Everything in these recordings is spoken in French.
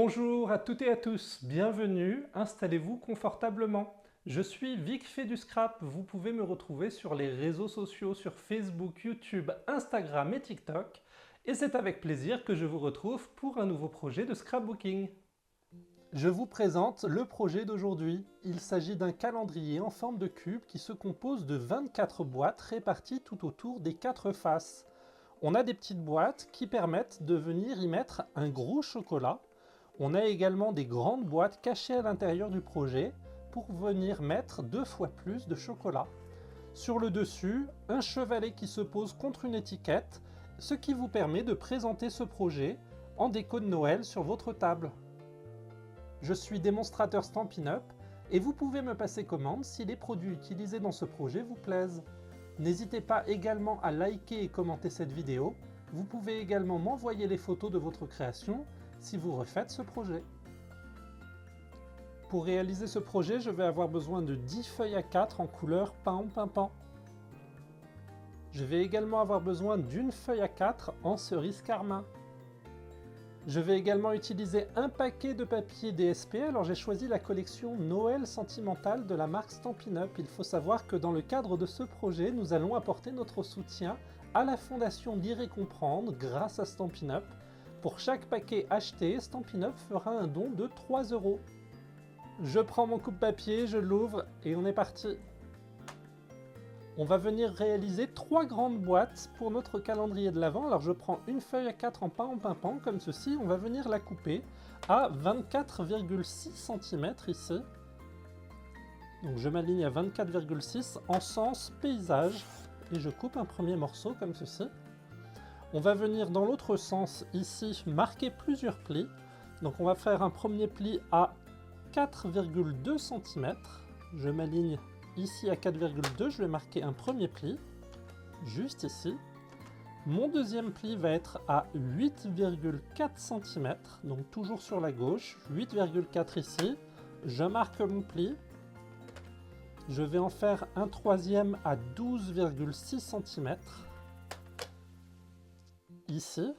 Bonjour à toutes et à tous, bienvenue, installez-vous confortablement. Je suis Vic fait du scrap, vous pouvez me retrouver sur les réseaux sociaux, sur Facebook, YouTube, Instagram et TikTok. Et c'est avec plaisir que je vous retrouve pour un nouveau projet de scrapbooking. Je vous présente le projet d'aujourd'hui. Il s'agit d'un calendrier en forme de cube qui se compose de 24 boîtes réparties tout autour des 4 faces. On a des petites boîtes qui permettent de venir y mettre un gros chocolat. On a également des grandes boîtes cachées à l'intérieur du projet pour venir mettre 2 fois plus de chocolat. Sur le dessus, un chevalet qui se pose contre une étiquette, ce qui vous permet de présenter ce projet en déco de Noël sur votre table. Je suis démonstrateur Stampin' Up et vous pouvez me passer commande si les produits utilisés dans ce projet vous plaisent. N'hésitez pas également à liker et commenter cette vidéo. Vous pouvez également m'envoyer les photos de votre création si vous refaites ce projet. Pour réaliser ce projet, je vais avoir besoin de 10 feuilles A4 en couleur paon-pimpant. Je vais également avoir besoin d'une feuille A4 en cerise carmin. Je vais également utiliser un paquet de papier DSP, alors j'ai choisi la collection Noël Sentimental de la marque Stampin' Up. Il faut savoir que dans le cadre de ce projet, nous allons apporter notre soutien à la fondation Lire et Comprendre grâce à Stampin' Up. Pour chaque paquet acheté, Stampin' Up fera un don de 3 €. Je prends mon coupe-papier, je l'ouvre et on est parti. On va venir réaliser 3 grandes boîtes pour notre calendrier de l'Avent. Alors je prends une feuille A4 en paon-pimpant comme ceci, on va venir la couper à 24,6 cm ici. Donc je m'aligne à 24,6 en sens paysage et je coupe un premier morceau comme ceci. On va venir dans l'autre sens ici marquer plusieurs plis. Donc on va faire un premier pli à 4,2 cm. Je m'aligne ici à 4,2, je vais marquer un premier pli, juste ici. Mon deuxième pli va être à 8,4 cm, donc toujours sur la gauche, 8,4 ici. Je marque mon pli. Je vais en faire un troisième à 12,6 cm. Ici.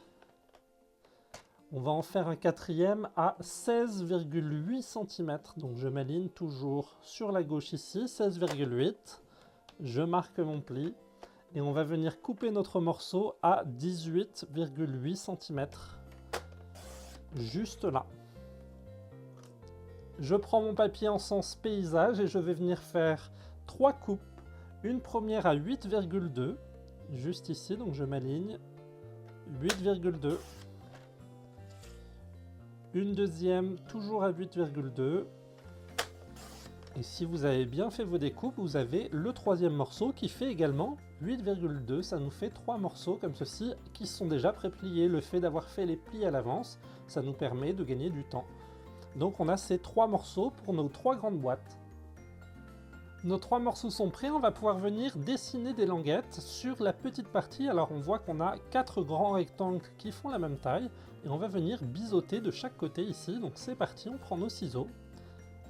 On va en faire un quatrième à 16,8 cm. Donc je m'aligne toujours sur la gauche ici, 16,8. Je marque mon pli. Et on va venir couper notre morceau à 18,8 cm. Juste là. Je prends mon papier en sens paysage et je vais venir faire 3 coupes. Une première à 8,2. Juste ici, donc je m'aligne. 8,2. Une deuxième, toujours à 8,2. Et si vous avez bien fait vos découpes, vous avez le troisième morceau qui fait également 8,2. Ça nous fait 3 morceaux comme ceci qui sont déjà prépliés. Le fait d'avoir fait les plis à l'avance, ça nous permet de gagner du temps. Donc on a ces 3 morceaux pour nos 3 grandes boîtes. Nos 3 morceaux sont prêts, on va pouvoir venir dessiner des languettes sur la petite partie. Alors on voit qu'on a 4 grands rectangles qui font la même taille et on va venir biseauter de chaque côté ici. Donc c'est parti, on prend nos ciseaux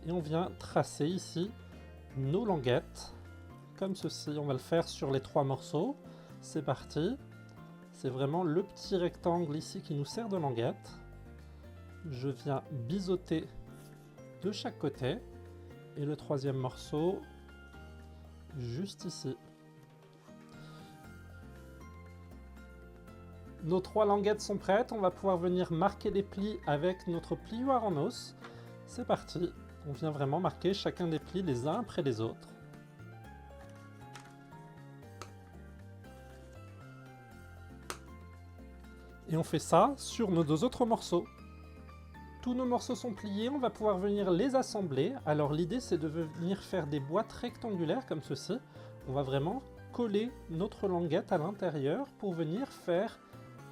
et on vient tracer ici nos languettes comme ceci. On va le faire sur les 3 morceaux. C'est parti. C'est vraiment le petit rectangle ici qui nous sert de languette. Je viens biseauter de chaque côté et le troisième morceau juste ici. Nos 3 languettes sont prêtes, on va pouvoir venir marquer les plis avec notre plioir en os. C'est parti, on vient vraiment marquer chacun des plis les uns après les autres. Et on fait ça sur nos 2 autres morceaux. Tous nos morceaux sont pliés, on va pouvoir venir les assembler. Alors l'idée c'est de venir faire des boîtes rectangulaires comme ceci. On va vraiment coller notre languette à l'intérieur pour venir faire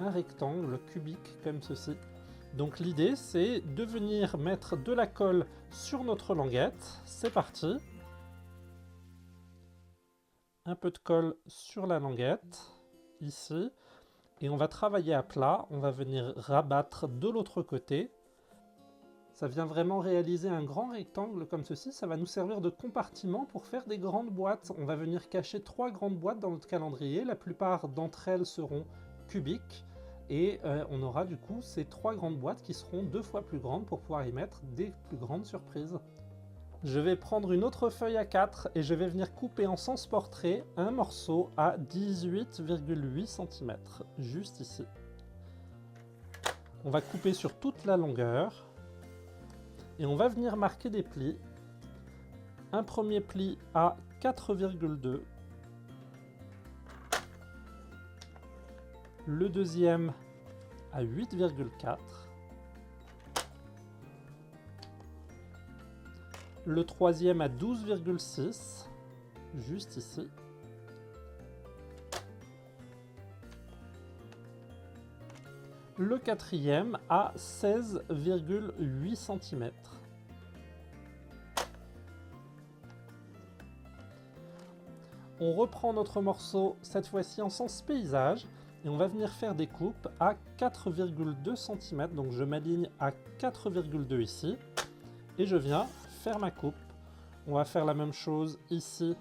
un rectangle cubique comme ceci. Donc l'idée c'est de venir mettre de la colle sur notre languette. C'est parti. Un peu de colle sur la languette, ici. Et on va travailler à plat, on va venir rabattre de l'autre côté. Ça vient vraiment réaliser un grand rectangle comme ceci, ça va nous servir de compartiment pour faire des grandes boîtes. On va venir cacher 3 grandes boîtes dans notre calendrier, la plupart d'entre elles seront cubiques. et on aura du coup ces 3 grandes boîtes qui seront 2 fois plus grandes pour pouvoir y mettre des plus grandes surprises. Je vais prendre une autre feuille A4 et je vais venir couper en sens portrait un morceau à 18,8 cm, juste ici. On va couper sur toute la longueur et on va venir marquer des plis. Un premier pli à 4,2, le deuxième à 8,4, le troisième à 12,6, juste ici, le quatrième à 16,8 cm. On reprend notre morceau, cette fois-ci en sens paysage, et on va venir faire des coupes à 4,2 cm. Donc je m'aligne à 4,2 ici, et je viens faire ma coupe. On va faire la même chose ici,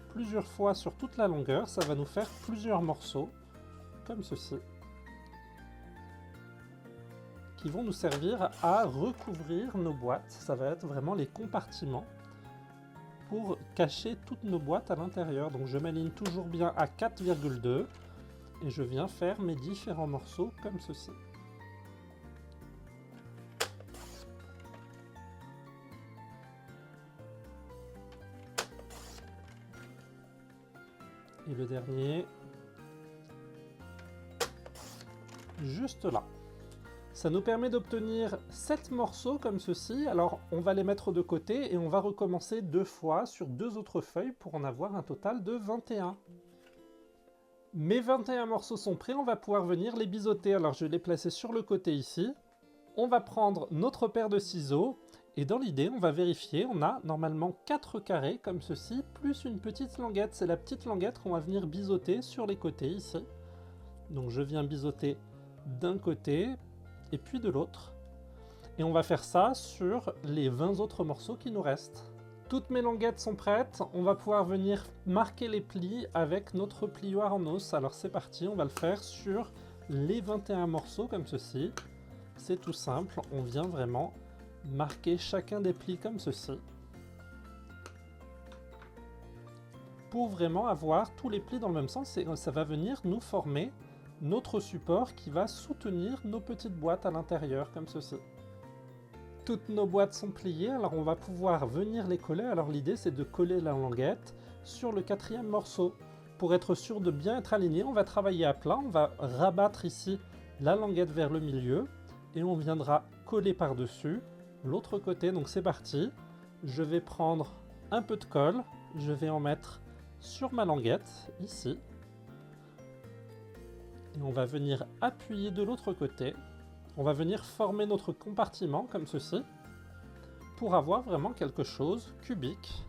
plusieurs fois sur toute la longueur. Ça va nous faire plusieurs morceaux, comme ceci, qui vont nous servir à recouvrir nos boîtes. Ça va être vraiment les compartiments pour cacher toutes nos boîtes à l'intérieur. Donc je m'aligne toujours bien à 4,2 et je viens faire mes différents morceaux comme ceci. Et le dernier, juste là. Ça nous permet d'obtenir 7 morceaux comme ceci. Alors on va les mettre de côté et on va recommencer 2 fois sur 2 autres feuilles pour en avoir un total de 21. Mes 21 morceaux sont prêts, on va pouvoir venir les biseauter. Alors je vais les placer sur le côté ici. On va prendre notre paire de ciseaux et dans l'idée on va vérifier. On a normalement 4 carrés comme ceci, plus une petite languette. C'est la petite languette qu'on va venir biseauter sur les côtés ici. Donc je viens biseauter d'un côté et puis de l'autre. Et on va faire ça sur les 20 autres morceaux qui nous restent. Toutes mes languettes sont prêtes, on va pouvoir venir marquer les plis avec notre plioir en os. Alors c'est parti, on va le faire sur les 21 morceaux comme ceci. C'est tout simple, on vient vraiment marquer chacun des plis comme ceci. Pour vraiment avoir tous les plis dans le même sens, ça va venir nous former notre support qui va soutenir nos petites boîtes à l'intérieur, comme ceci. Toutes nos boîtes sont pliées, alors on va pouvoir venir les coller. Alors l'idée c'est de coller la languette sur le 4e morceau. Pour être sûr de bien être aligné, on va travailler à plat, on va rabattre ici la languette vers le milieu et on viendra coller par-dessus l'autre côté. Donc c'est parti, je vais prendre un peu de colle, je vais en mettre sur ma languette, ici. Et on va venir appuyer de l'autre côté. On va venir former notre compartiment comme ceci pour avoir vraiment quelque chose cubique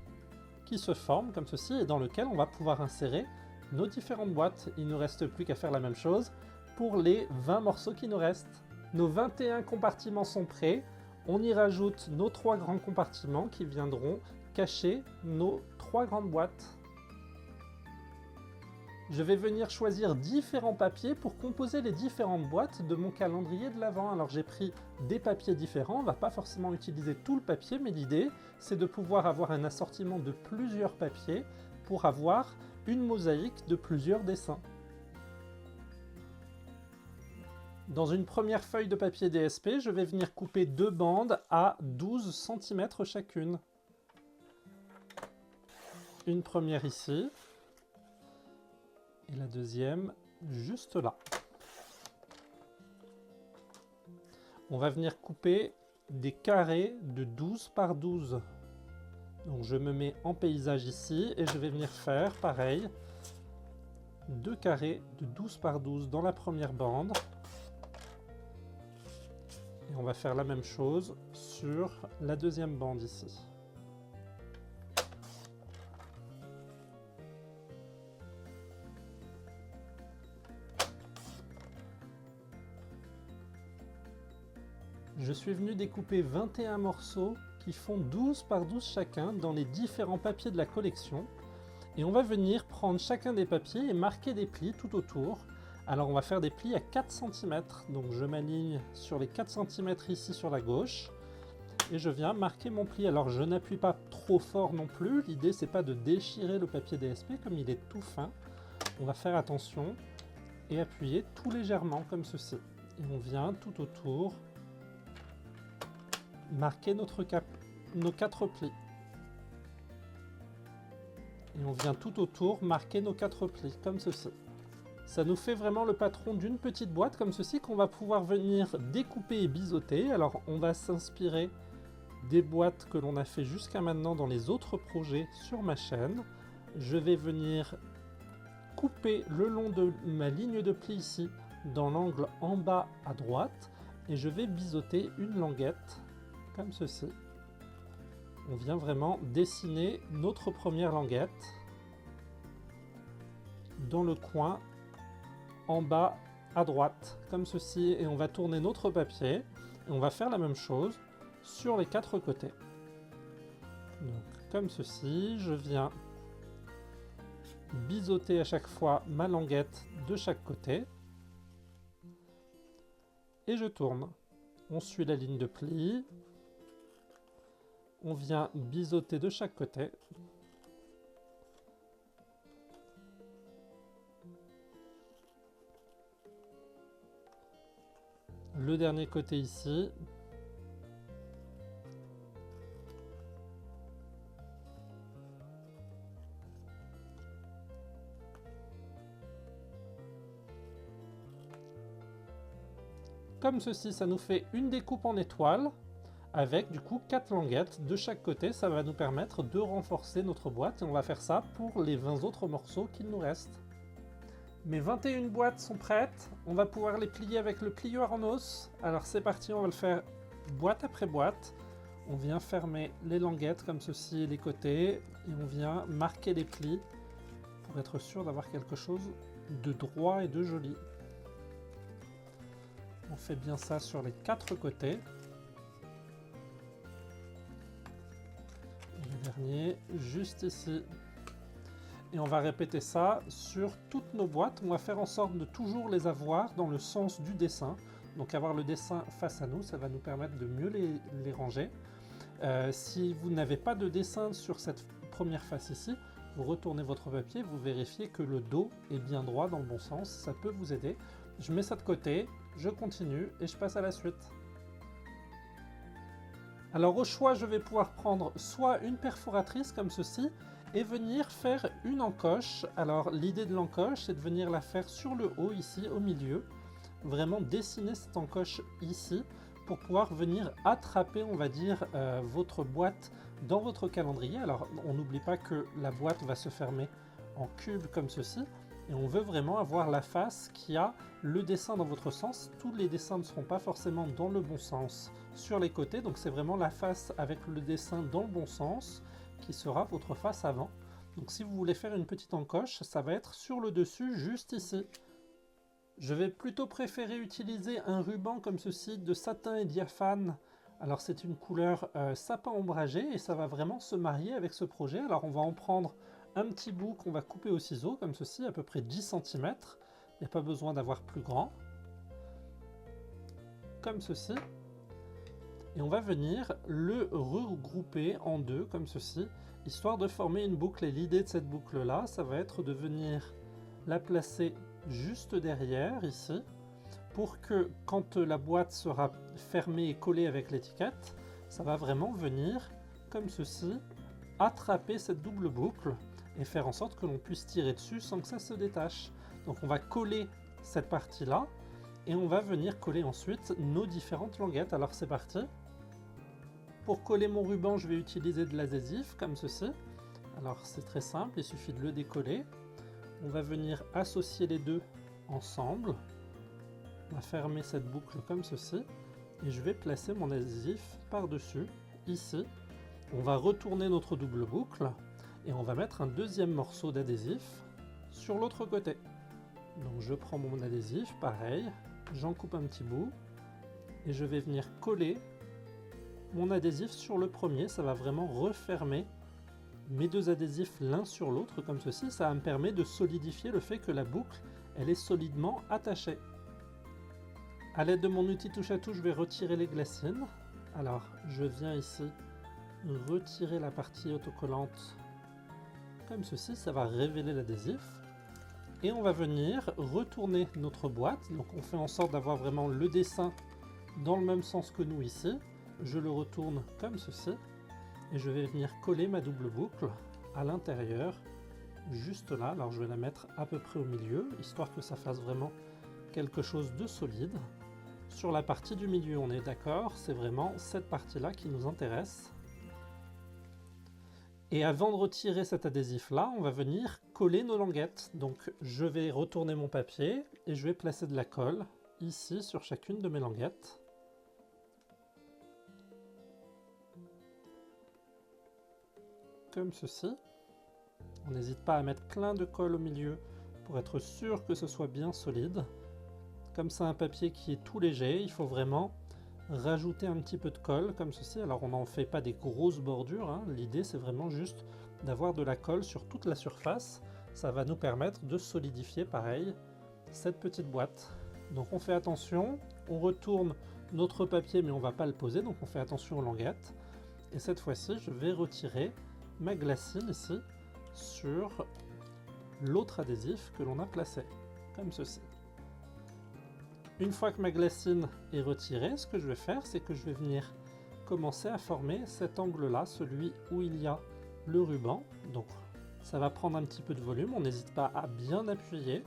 qui se forme comme ceci et dans lequel on va pouvoir insérer nos différentes boîtes. Il ne nous reste plus qu'à faire la même chose pour les 20 morceaux qui nous restent. Nos 21 compartiments sont prêts. On y rajoute nos 3 grands compartiments qui viendront cacher nos 3 grandes boîtes. Je vais venir choisir différents papiers pour composer les différentes boîtes de mon calendrier de l'Avent. Alors j'ai pris des papiers différents, on ne va pas forcément utiliser tout le papier, mais l'idée c'est de pouvoir avoir un assortiment de plusieurs papiers pour avoir une mosaïque de plusieurs dessins. Dans une première feuille de papier DSP, je vais venir couper 2 bandes à 12 cm chacune. Une première ici. Et la deuxième, juste là. On va venir couper des carrés de 12 par 12. Donc je me mets en paysage ici et je vais venir faire pareil. 2 carrés de 12 par 12 dans la première bande. Et on va faire la même chose sur la deuxième bande ici. Je suis venu découper 21 morceaux qui font 12 par 12 chacun dans les différents papiers de la collection. Et on va venir prendre chacun des papiers et marquer des plis tout autour Alors on va faire des plis à 4 cm, donc je m'aligne sur les 4 cm ici sur la gauche, et je viens marquer mon pli. Alors je n'appuie pas trop fort non plus, l'idée c'est pas de déchirer le papier DSP comme il est tout fin. On va faire attention et appuyer tout légèrement comme ceci. Et on vient tout autour marquer nos 4 plis. Et on vient tout autour marquer nos 4 plis comme ceci. Ça nous fait vraiment le patron d'une petite boîte comme ceci qu'on va pouvoir venir découper et biseauter. Alors on va s'inspirer des boîtes que l'on a fait jusqu'à maintenant dans les autres projets sur ma chaîne. Je vais venir couper le long de ma ligne de pli ici dans l'angle en bas à droite et je vais biseauter une languette comme ceci. On vient vraiment dessiner notre première languette dans le coin en bas à droite comme ceci et on va tourner notre papier et on va faire la même chose sur les 4 côtés. Donc comme ceci, je viens biseauter à chaque fois ma languette de chaque côté et je tourne. On suit la ligne de pli, on vient biseauter de chaque côté. Le dernier côté ici. Comme ceci, ça nous fait une découpe en étoile avec du coup 4 languettes de chaque côté. Ça va nous permettre de renforcer notre boîte et on va faire ça pour les 20 autres morceaux qu'il nous reste. Mes 21 boîtes sont prêtes, on va pouvoir les plier avec le plieur en os. Alors c'est parti, on va le faire boîte après boîte. On vient fermer les languettes comme ceci, les côtés, et on vient marquer les plis pour être sûr d'avoir quelque chose de droit et de joli. On fait bien ça sur les 4 côtés. Et le dernier, juste ici. Et on va répéter ça sur toutes nos boîtes. On va faire en sorte de toujours les avoir dans le sens du dessin. Donc avoir le dessin face à nous, ça va nous permettre de mieux les ranger. Si vous n'avez pas de dessin sur cette première face ici, vous retournez votre papier, vous vérifiez que le dos est bien droit dans le bon sens. Ça peut vous aider. Je mets ça de côté, je continue et je passe à la suite. Alors au choix, je vais pouvoir prendre soit une perforatrice comme ceci et venir faire une encoche. Alors l'idée de l'encoche, c'est de venir la faire sur le haut ici, au milieu. Vraiment dessiner cette encoche ici pour pouvoir venir attraper, on va dire, votre boîte dans votre calendrier. Alors on n'oublie pas que la boîte va se fermer en cube comme ceci. Et on veut vraiment avoir la face qui a le dessin dans votre sens. Tous les dessins ne seront pas forcément dans le bon sens sur les côtés. Donc c'est vraiment la face avec le dessin dans le bon sens qui sera votre face avant. Donc si vous voulez faire une petite encoche, ça va être sur le dessus, juste ici. Je vais plutôt préférer utiliser un ruban comme ceci de satin et diaphane. Alors c'est une couleur sapin ombragé et ça va vraiment se marier avec ce projet. Alors on va en prendre un petit bout qu'on va couper au ciseau, comme ceci, à peu près 10 cm. Il n'y a pas besoin d'avoir plus grand. Comme ceci. Et on va venir le regrouper en deux, comme ceci, histoire de former une boucle. Et l'idée de cette boucle-là, ça va être de venir la placer juste derrière, ici, pour que quand la boîte sera fermée et collée avec l'étiquette, ça va vraiment venir, comme ceci, attraper cette double boucle et faire en sorte que l'on puisse tirer dessus sans que ça se détache. Donc on va coller cette partie-là et on va venir coller ensuite nos différentes languettes. Alors c'est parti. Pour coller mon ruban, je vais utiliser de l'adhésif comme ceci. Alors c'est très simple, il suffit de le décoller. On va venir associer les deux ensemble. On va fermer cette boucle comme ceci et je vais placer mon adhésif par-dessus, ici. On va retourner notre double boucle et on va mettre un deuxième morceau d'adhésif sur l'autre côté. Donc je prends mon adhésif, pareil, j'en coupe un petit bout et je vais venir coller mon adhésif sur le premier. Ça va vraiment refermer mes deux adhésifs l'un sur l'autre comme ceci. Ça me permet de solidifier le fait que la boucle elle est solidement attachée. À l'aide de mon outil touche à tout, je vais retirer les glacines. Alors, je viens ici retirer la partie autocollante comme ceci, ça va révéler l'adhésif. Et on va venir retourner notre boîte. Donc on fait en sorte d'avoir vraiment le dessin dans le même sens que nous ici. Je le retourne comme ceci. Et je vais venir coller ma double boucle à l'intérieur, juste là. Alors je vais la mettre à peu près au milieu, histoire que ça fasse vraiment quelque chose de solide. Sur la partie du milieu, on est d'accord, c'est vraiment cette partie-là qui nous intéresse. Et avant de retirer cet adhésif-là, on va venir coller nos languettes. Donc je vais retourner mon papier et je vais placer de la colle ici sur chacune de mes languettes. Comme ceci. On n'hésite pas à mettre plein de colle au milieu pour être sûr que ce soit bien solide. Comme c'est un papier qui est tout léger, il faut vraiment rajouter un petit peu de colle comme ceci. Alors on n'en fait pas des grosses bordures, hein. L'idée c'est vraiment juste d'avoir de la colle sur toute la surface. Ça va nous permettre de solidifier pareil cette petite boîte. Donc on fait attention, on retourne notre papier mais on ne va pas le poser, donc on fait attention aux languettes. Et cette fois-ci je vais retirer ma glacine ici sur l'autre adhésif que l'on a placé, comme ceci. Une fois que ma glacine est retirée, ce que je vais faire, c'est que je vais venir commencer à former cet angle-là, celui où il y a le ruban. Donc ça va prendre un petit peu de volume, on n'hésite pas à bien appuyer,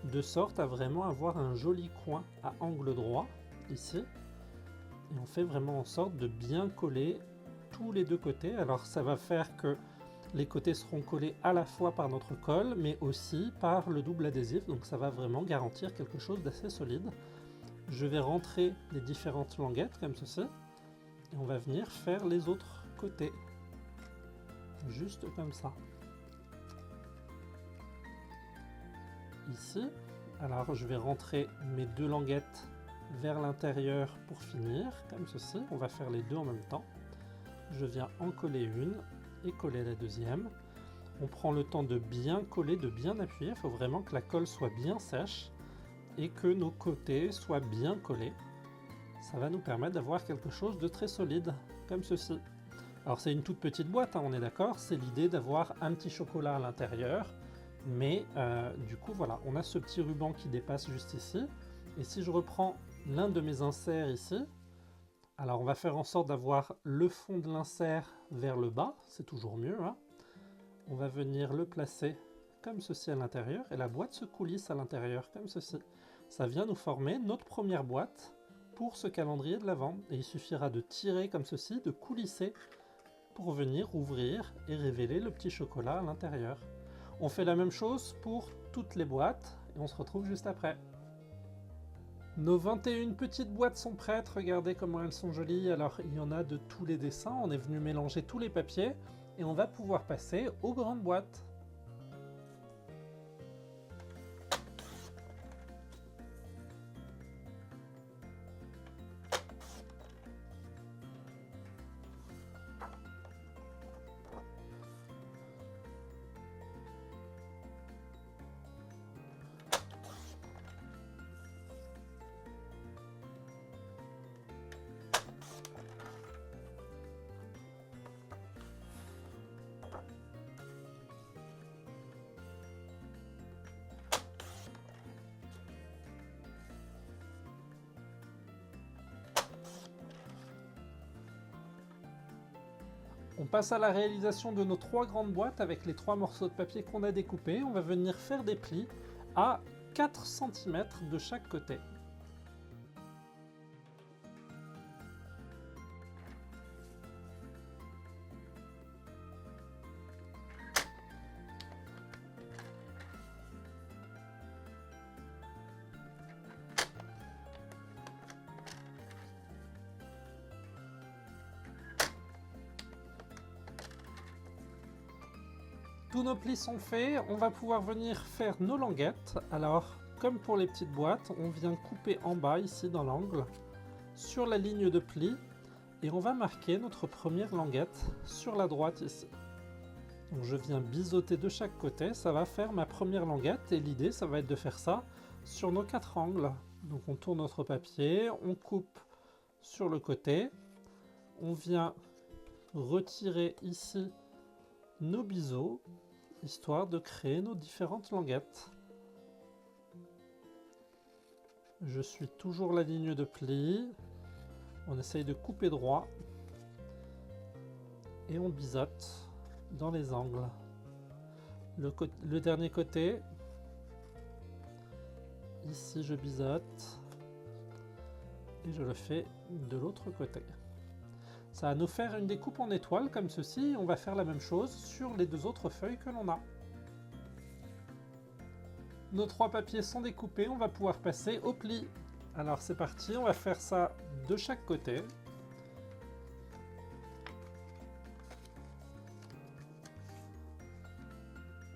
de sorte à vraiment avoir un joli coin à angle droit, ici. Et on fait vraiment en sorte de bien coller tous les deux côtés. Alors ça va faire que les côtés seront collés à la fois par notre colle, mais aussi par le double adhésif, donc ça va vraiment garantir quelque chose d'assez solide. Je vais rentrer les différentes languettes comme ceci, et on va venir faire les autres côtés, juste comme ça. Ici, alors je vais rentrer mes deux languettes vers l'intérieur pour finir, comme ceci. On va faire les deux en même temps. Je viens en coller une et coller la deuxième. On prend le temps de bien coller, de bien appuyer. Il faut vraiment que la colle soit bien sèche et que nos côtés soient bien collés. Ça va nous permettre d'avoir quelque chose de très solide, comme ceci. Alors c'est une toute petite boîte, hein, on est d'accord. C'est l'idée d'avoir un petit chocolat à l'intérieur. Mais du coup, voilà, on a ce petit ruban qui dépasse juste ici. Et si je reprends l'un de mes inserts ici, alors on va faire en sorte d'avoir le fond de l'insert vers le bas, c'est toujours mieux, hein. On va venir le placer comme ceci à l'intérieur et la boîte se coulisse à l'intérieur comme ceci. Ça vient nous former notre première boîte pour ce calendrier de l'Avent. Et il suffira de tirer comme ceci, de coulisser pour venir ouvrir et révéler le petit chocolat à l'intérieur. On fait la même chose pour toutes les boîtes et on se retrouve juste après. Nos 21 petites boîtes sont prêtes, regardez comment elles sont jolies. Alors il y en a de tous les dessins, on est venu mélanger tous les papiers et on va pouvoir passer aux grandes boîtes. On passe à la réalisation de nos 3 grandes boîtes avec les 3 morceaux de papier qu'on a découpés. On va venir faire des plis à 4 cm de chaque côté. Tous nos plis sont faits, on va pouvoir venir faire nos languettes. Alors, comme pour les petites boîtes, on vient couper en bas, ici dans l'angle, sur la ligne de pli, et on va marquer notre première languette sur la droite ici. Donc je viens biseauter de chaque côté, ça va faire ma première languette et l'idée ça va être de faire ça sur nos 4 angles. Donc on tourne notre papier, on coupe sur le côté, on vient retirer ici nos biseaux, histoire de créer nos différentes languettes. Je suis toujours la ligne de pli, on essaye de couper droit et on biseaute dans les angles. Le dernier côté, ici je biseaute et je le fais de l'autre côté. Ça va nous faire une découpe en étoile comme ceci. On va faire la même chose sur les 2 autres feuilles que l'on a. Nos 3 papiers sont découpés, on va pouvoir passer au pli. Alors c'est parti, on va faire ça de chaque côté.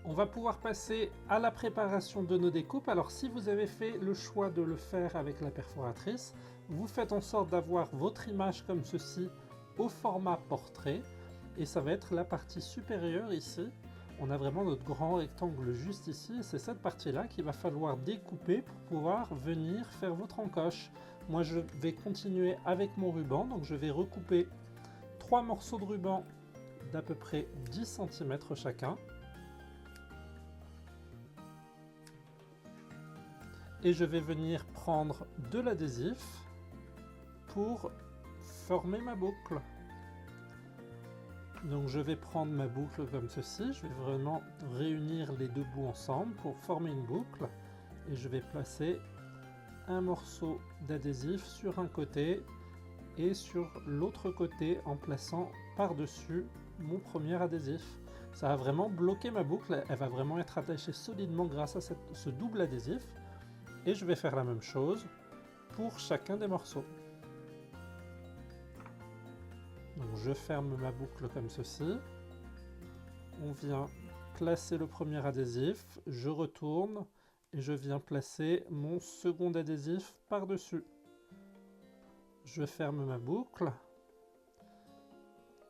On va pouvoir passer à la préparation de nos découpes. Alors si vous avez fait le choix de le faire avec la perforatrice, vous faites en sorte d'avoir votre image comme ceci au format portrait et ça va être la partie supérieure ici. On a vraiment notre grand rectangle juste ici et c'est cette partie là qu'il va falloir découper pour pouvoir venir faire votre encoche. Moi je vais continuer avec mon ruban, donc je vais recouper 3 morceaux de ruban d'à peu près 10 cm chacun. Et je vais venir prendre de l'adhésif pour former ma boucle. Donc je vais prendre ma boucle comme ceci, je vais vraiment réunir les 2 bouts ensemble pour former une boucle et je vais placer un morceau d'adhésif sur un côté et sur l'autre côté en plaçant par-dessus mon premier adhésif. Ça va vraiment bloquer ma boucle, elle va vraiment être attachée solidement grâce à ce double adhésif. Et je vais faire la même chose pour chacun des morceaux. Donc je ferme ma boucle comme ceci. On vient placer le premier adhésif, je retourne et je viens placer mon second adhésif par-dessus. Je ferme ma boucle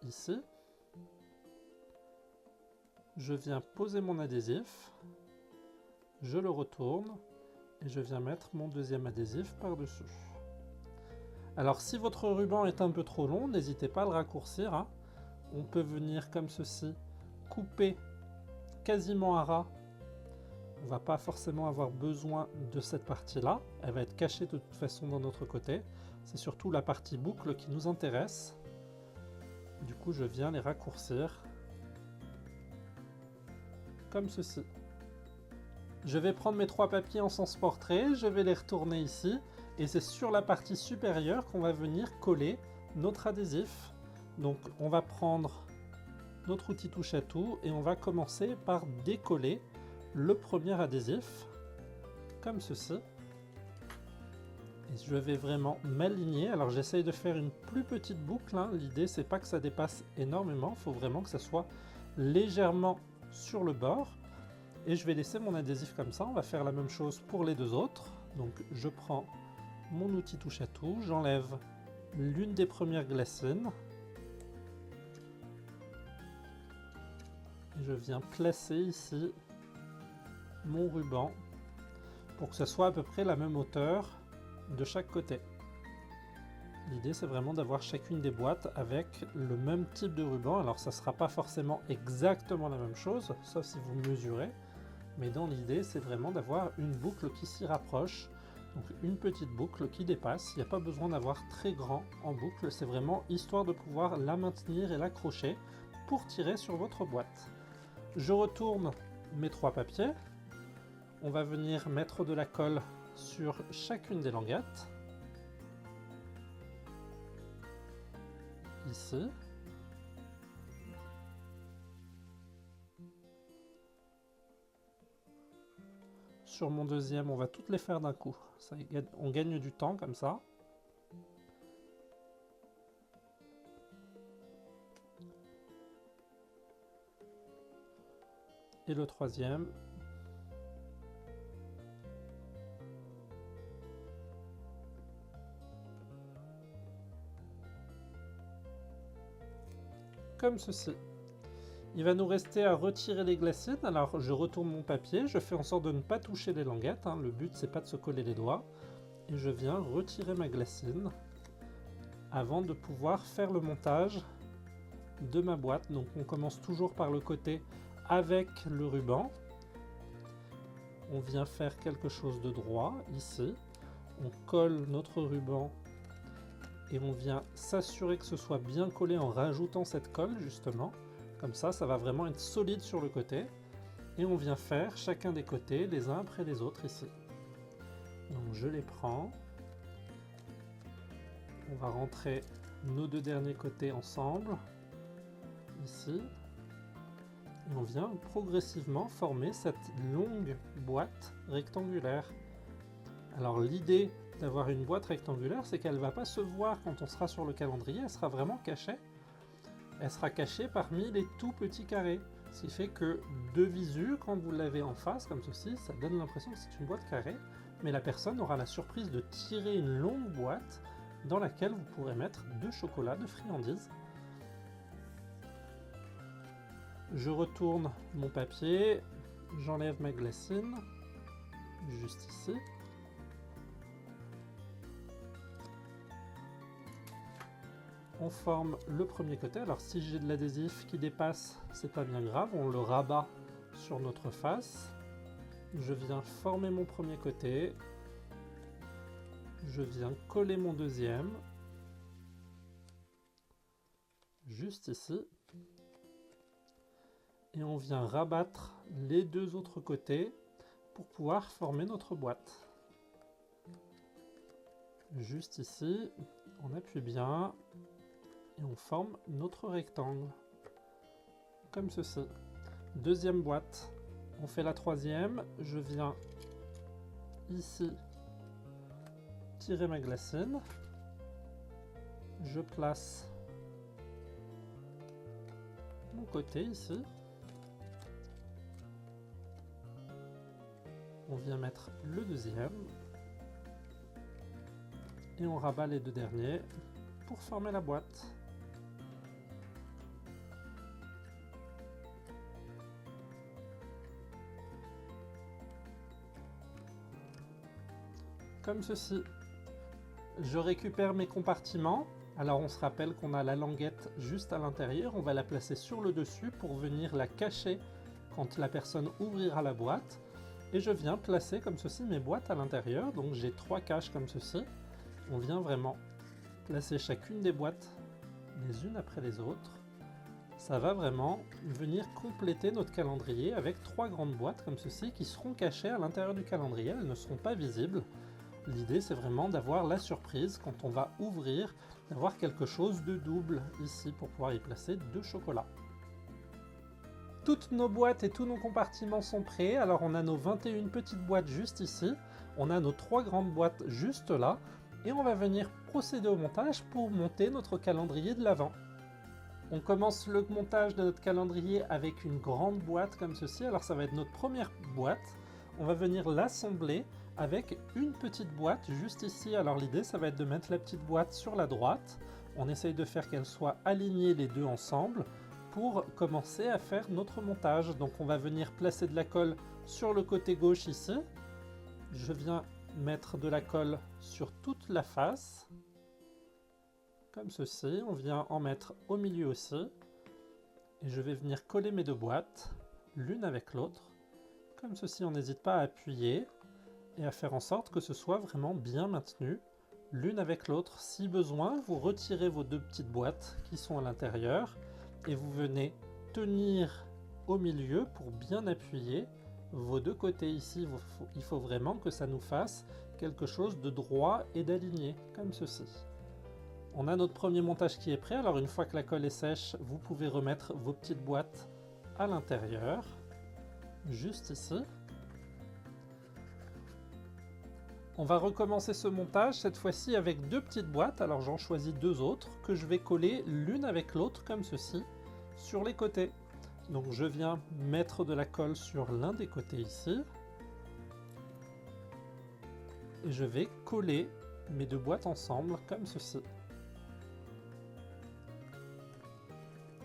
ici. Je viens poser mon adhésif, je le retourne et je viens mettre mon deuxième adhésif par-dessus. Alors si votre ruban est un peu trop long, n'hésitez pas à le raccourcir, hein. On peut venir comme ceci, couper quasiment à ras. On va pas forcément avoir besoin de cette partie-là, elle va être cachée de toute façon dans notre côté. C'est surtout la partie boucle qui nous intéresse. Du coup je viens les raccourcir comme ceci. Je vais prendre mes 3 papiers en sens portrait, je vais les retourner ici, et c'est sur la partie supérieure qu'on va venir coller notre adhésif. Donc on va prendre notre outil touche à tout et on va commencer par décoller le premier adhésif, comme ceci. Et je vais vraiment m'aligner, alors j'essaye de faire une plus petite boucle, hein. L'idée c'est pas que ça dépasse énormément, il faut vraiment que ça soit légèrement sur le bord. Et je vais laisser mon adhésif comme ça, on va faire la même chose pour les 2 autres. Donc je prends mon outil touche à tout, j'enlève l'une des premières glacines. Et je viens placer ici mon ruban pour que ce soit à peu près la même hauteur de chaque côté. L'idée c'est vraiment d'avoir chacune des boîtes avec le même type de ruban. Alors ça ne sera pas forcément exactement la même chose, sauf si vous mesurez. Mais dans l'idée, c'est vraiment d'avoir une boucle qui s'y rapproche, donc une petite boucle qui dépasse. Il n'y a pas besoin d'avoir très grand en boucle, c'est vraiment histoire de pouvoir la maintenir et l'accrocher pour tirer sur votre boîte. Je retourne mes 3 papiers. On va venir mettre de la colle sur chacune des languettes. Ici. Sur mon deuxième, on va toutes les faire d'un coup. Ça, on gagne du temps comme ça. Et le troisième. Comme ceci. Il va nous rester à retirer les glacines. Alors je retourne mon papier, je fais en sorte de ne pas toucher les languettes, hein. Le but c'est pas de se coller les doigts. Et je viens retirer ma glacine avant de pouvoir faire le montage de ma boîte. Donc on commence toujours par le côté avec le ruban. On vient faire quelque chose de droit ici. On colle notre ruban et on vient s'assurer que ce soit bien collé en rajoutant cette colle justement. Comme ça va vraiment être solide sur le côté. Et on vient faire chacun des côtés les uns après les autres ici. Donc je les prends. On va rentrer nos deux derniers côtés ensemble. Ici. Et on vient progressivement former cette longue boîte rectangulaire. Alors l'idée d'avoir une boîte rectangulaire, c'est qu'elle ne va pas se voir quand on sera sur le calendrier, elle sera vraiment cachée. Elle sera cachée parmi les tout petits carrés. Ce qui fait que de visu, quand vous l'avez en face, comme ceci, ça donne l'impression que c'est une boîte carrée, mais la personne aura la surprise de tirer une longue boîte dans laquelle vous pourrez mettre de chocolat, de friandises. Je retourne mon papier, j'enlève ma glacine, juste ici. On forme le premier côté. Alors si j'ai de l'adhésif qui dépasse, c'est pas bien grave, on le rabat sur notre face. Je viens former mon premier côté. Je viens coller mon deuxième. Juste ici. Et on vient rabattre les deux autres côtés pour pouvoir former notre boîte. Juste ici, on appuie bien. Et on forme notre rectangle, comme ceci. Deuxième boîte, on fait la troisième, je viens ici tirer ma glacine, je place mon côté ici, on vient mettre le deuxième, et on rabat les deux derniers pour former la boîte. Comme ceci. Je récupère mes compartiments. Alors on se rappelle qu'on a la languette juste à l'intérieur. On va la placer sur le dessus pour venir la cacher quand la personne ouvrira la boîte. Et je viens placer comme ceci mes boîtes à l'intérieur. Donc j'ai 3 caches comme ceci. On vient vraiment placer chacune des boîtes les unes après les autres. Ça va vraiment venir compléter notre calendrier avec 3 grandes boîtes comme ceci qui seront cachées à l'intérieur du calendrier. Elles ne seront pas visibles. L'idée c'est vraiment d'avoir la surprise quand on va ouvrir, d'avoir quelque chose de double ici pour pouvoir y placer 2 chocolats. Toutes nos boîtes et tous nos compartiments sont prêts. Alors on a nos 21 petites boîtes juste ici, on a nos 3 grandes boîtes juste là, et on va venir procéder au montage pour monter notre calendrier de l'Avent. On commence le montage de notre calendrier avec une grande boîte comme ceci. Alors ça va être notre première boîte. On va venir l'assembler avec une petite boîte juste ici. Alors l'idée ça va être de mettre la petite boîte sur la droite. On essaye de faire qu'elles soient alignées les deux ensemble pour commencer à faire notre montage. Donc on va venir placer de la colle sur le côté gauche ici. Je viens mettre de la colle sur toute la face. Comme ceci. On vient en mettre au milieu aussi. Et je vais venir coller mes deux boîtes l'une avec l'autre. Comme ceci, on n'hésite pas à appuyer et à faire en sorte que ce soit vraiment bien maintenu l'une avec l'autre. Si besoin, vous retirez vos deux petites boîtes qui sont à l'intérieur et vous venez tenir au milieu pour bien appuyer vos deux côtés ici. Il faut vraiment que ça nous fasse quelque chose de droit et d'aligné, comme ceci. On a notre premier montage qui est prêt. Alors une fois que la colle est sèche, vous pouvez remettre vos petites boîtes à l'intérieur, juste ici. On va recommencer ce montage, cette fois-ci avec deux petites boîtes. Alors j'en choisis deux autres que je vais coller l'une avec l'autre, comme ceci, sur les côtés. Donc je viens mettre de la colle sur l'un des côtés ici. Et je vais coller mes deux boîtes ensemble, comme ceci.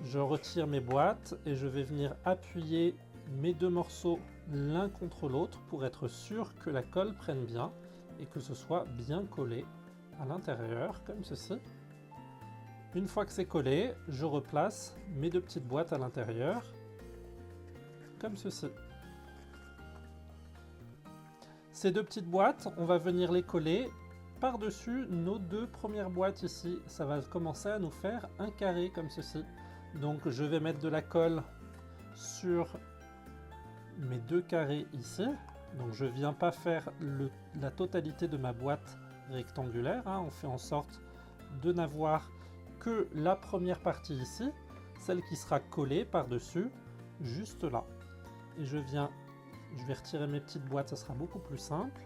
Je retire mes boîtes et je vais venir appuyer mes deux morceaux l'un contre l'autre pour être sûr que la colle prenne bien et que ce soit bien collé à l'intérieur, comme ceci. Une fois que c'est collé, je replace mes deux petites boîtes à l'intérieur, comme ceci. Ces deux petites boîtes, on va venir les coller par-dessus nos deux premières boîtes ici. Ça va commencer à nous faire un carré comme ceci. Donc je vais mettre de la colle sur mes deux carrés ici. Donc je ne viens pas faire la totalité de ma boîte rectangulaire, hein. On fait en sorte de n'avoir que la première partie ici, celle qui sera collée par-dessus, juste là. Et je vais retirer mes petites boîtes, ça sera beaucoup plus simple.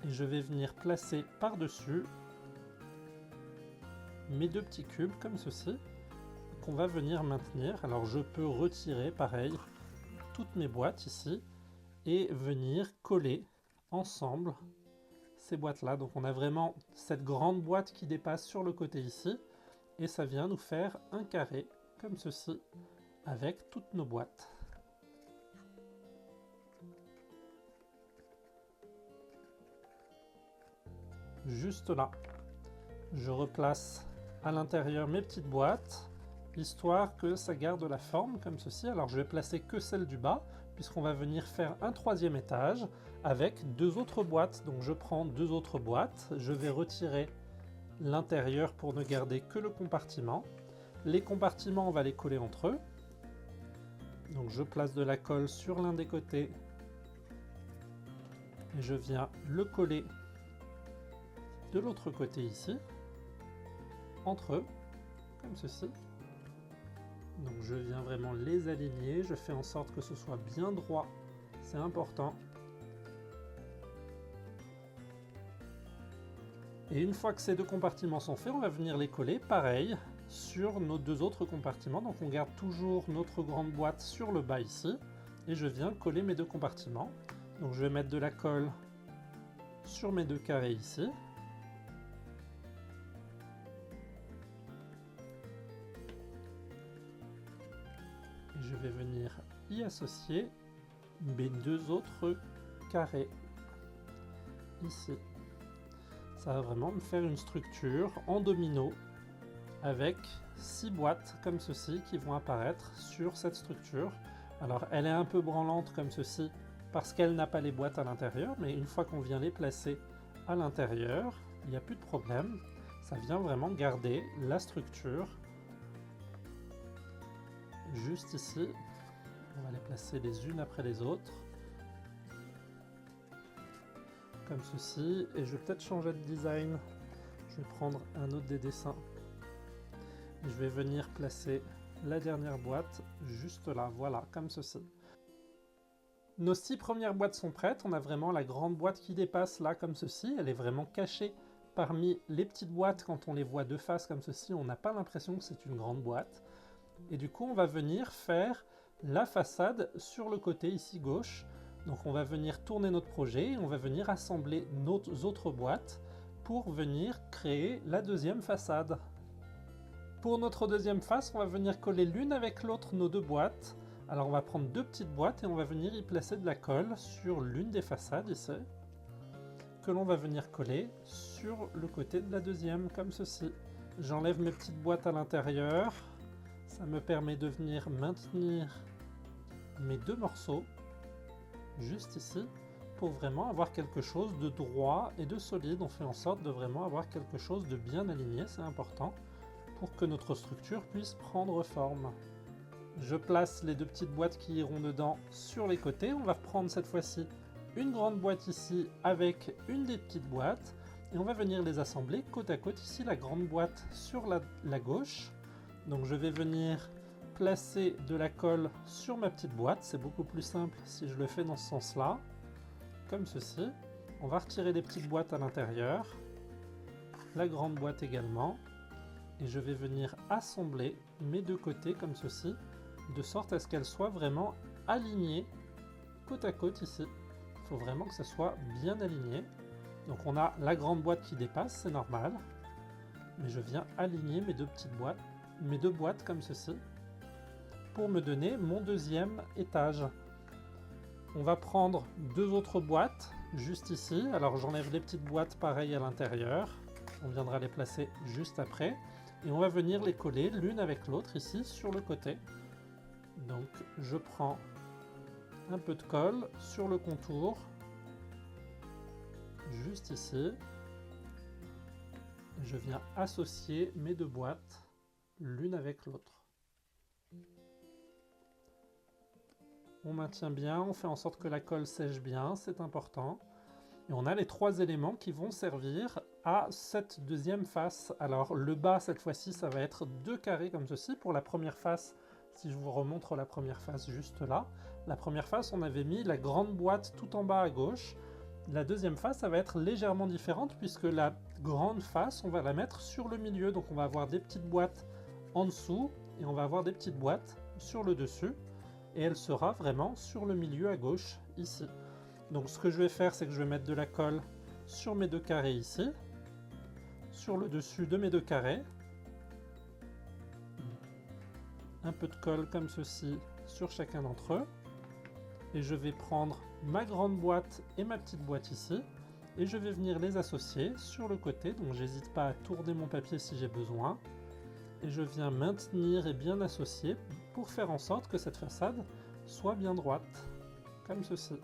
Et je vais venir placer par-dessus mes deux petits cubes comme ceci, qu'on va venir maintenir. Alors je peux retirer pareil toutes mes boîtes ici et venir coller ensemble ces boîtes là. Donc on a vraiment cette grande boîte qui dépasse sur le côté ici et ça vient nous faire un carré comme ceci avec toutes nos boîtes. Juste là, je replace à l'intérieur mes petites boîtes, histoire que ça garde la forme comme ceci. Alors je vais placer que celle du bas, puisqu'on va venir faire un troisième étage avec deux autres boîtes. Donc je prends deux autres boîtes, je vais retirer l'intérieur pour ne garder que le compartiment. Les compartiments, on va les coller entre eux. Donc je place de la colle sur l'un des côtés et je viens le coller de l'autre côté ici, entre eux, comme ceci. Donc je viens vraiment les aligner, je fais en sorte que ce soit bien droit, c'est important. Et une fois que ces deux compartiments sont faits, on va venir les coller pareil sur nos deux autres compartiments. Donc on garde toujours notre grande boîte sur le bas ici, et je viens coller mes deux compartiments. Donc je vais mettre de la colle sur mes deux carrés ici. Je vais venir y associer mes deux autres carrés ici. Ça va vraiment me faire une structure en domino avec 6 boîtes comme ceci qui vont apparaître sur cette structure. Alors elle est un peu branlante comme ceci parce qu'elle n'a pas les boîtes à l'intérieur, mais une fois qu'on vient les placer à l'intérieur, il n'y a plus de problème. Ça vient vraiment garder la structure. Juste ici, on va les placer les unes après les autres, comme ceci, et je vais peut-être changer de design. Je vais prendre un autre des dessins, et je vais venir placer la dernière boîte juste là, voilà, comme ceci. Nos 6 premières boîtes sont prêtes, on a vraiment la grande boîte qui dépasse là, comme ceci, elle est vraiment cachée parmi les petites boîtes. Quand on les voit de face comme ceci, on n'a pas l'impression que c'est une grande boîte. Et du coup, on va venir faire la façade sur le côté ici gauche. Donc on va venir tourner notre projet et on va venir assembler nos autres boîtes pour venir créer la deuxième façade. Pour notre deuxième face, on va venir coller l'une avec l'autre nos deux boîtes. Alors on va prendre deux petites boîtes et on va venir y placer de la colle sur l'une des façades ici, que l'on va venir coller sur le côté de la deuxième, comme ceci. J'enlève mes petites boîtes à l'intérieur. Ça me permet de venir maintenir mes deux morceaux juste ici pour vraiment avoir quelque chose de droit et de solide. On fait en sorte de vraiment avoir quelque chose de bien aligné, c'est important pour que notre structure puisse prendre forme. Je place les deux petites boîtes qui iront dedans sur les côtés. On va prendre cette fois-ci une grande boîte ici avec une des petites boîtes et on va venir les assembler côte à côte. Ici la grande boîte sur la gauche. Donc je vais venir placer de la colle sur ma petite boîte. C'est beaucoup plus simple si je le fais dans ce sens-là, comme ceci. On va retirer les petites boîtes à l'intérieur, la grande boîte également, et je vais venir assembler mes deux côtés comme ceci, de sorte à ce qu'elles soient vraiment alignées côte à côte ici. Il faut vraiment que ça soit bien aligné. Donc on a la grande boîte qui dépasse, c'est normal, mais je viens aligner mes deux petites boîtes mes deux boîtes comme ceci pour me donner mon deuxième étage. On va prendre deux autres boîtes juste ici. Alors j'enlève les petites boîtes pareilles à l'intérieur. On viendra les placer juste après. Et on va venir les coller l'une avec l'autre ici sur le côté. Donc je prends un peu de colle sur le contour, juste ici. Je viens associer mes deux boîtes l'une avec l'autre. On maintient bien, on fait en sorte que la colle sèche bien, c'est important. Et on a les trois éléments qui vont servir à cette deuxième face. Alors le bas, cette fois-ci, ça va être deux carrés comme ceci. Pour la première face, si je vous remontre la première face juste là, la première face, on avait mis la grande boîte tout en bas à gauche. La deuxième face, ça va être légèrement différente puisque la grande face, on va la mettre sur le milieu. Donc on va avoir des petites boîtes en dessous et on va avoir des petites boîtes sur le dessus. Et elle sera vraiment sur le milieu à gauche, ici. Donc ce que je vais faire, c'est que je vais mettre de la colle sur mes deux carrés ici, sur le dessus de mes deux carrés. Un peu de colle comme ceci sur chacun d'entre eux. Et je vais prendre ma grande boîte et ma petite boîte ici. Et je vais venir les associer sur le côté. Donc j'hésite pas à tourner mon papier si j'ai besoin. Et je viens maintenir et bien associer pour faire en sorte que cette façade soit bien droite, comme ceci.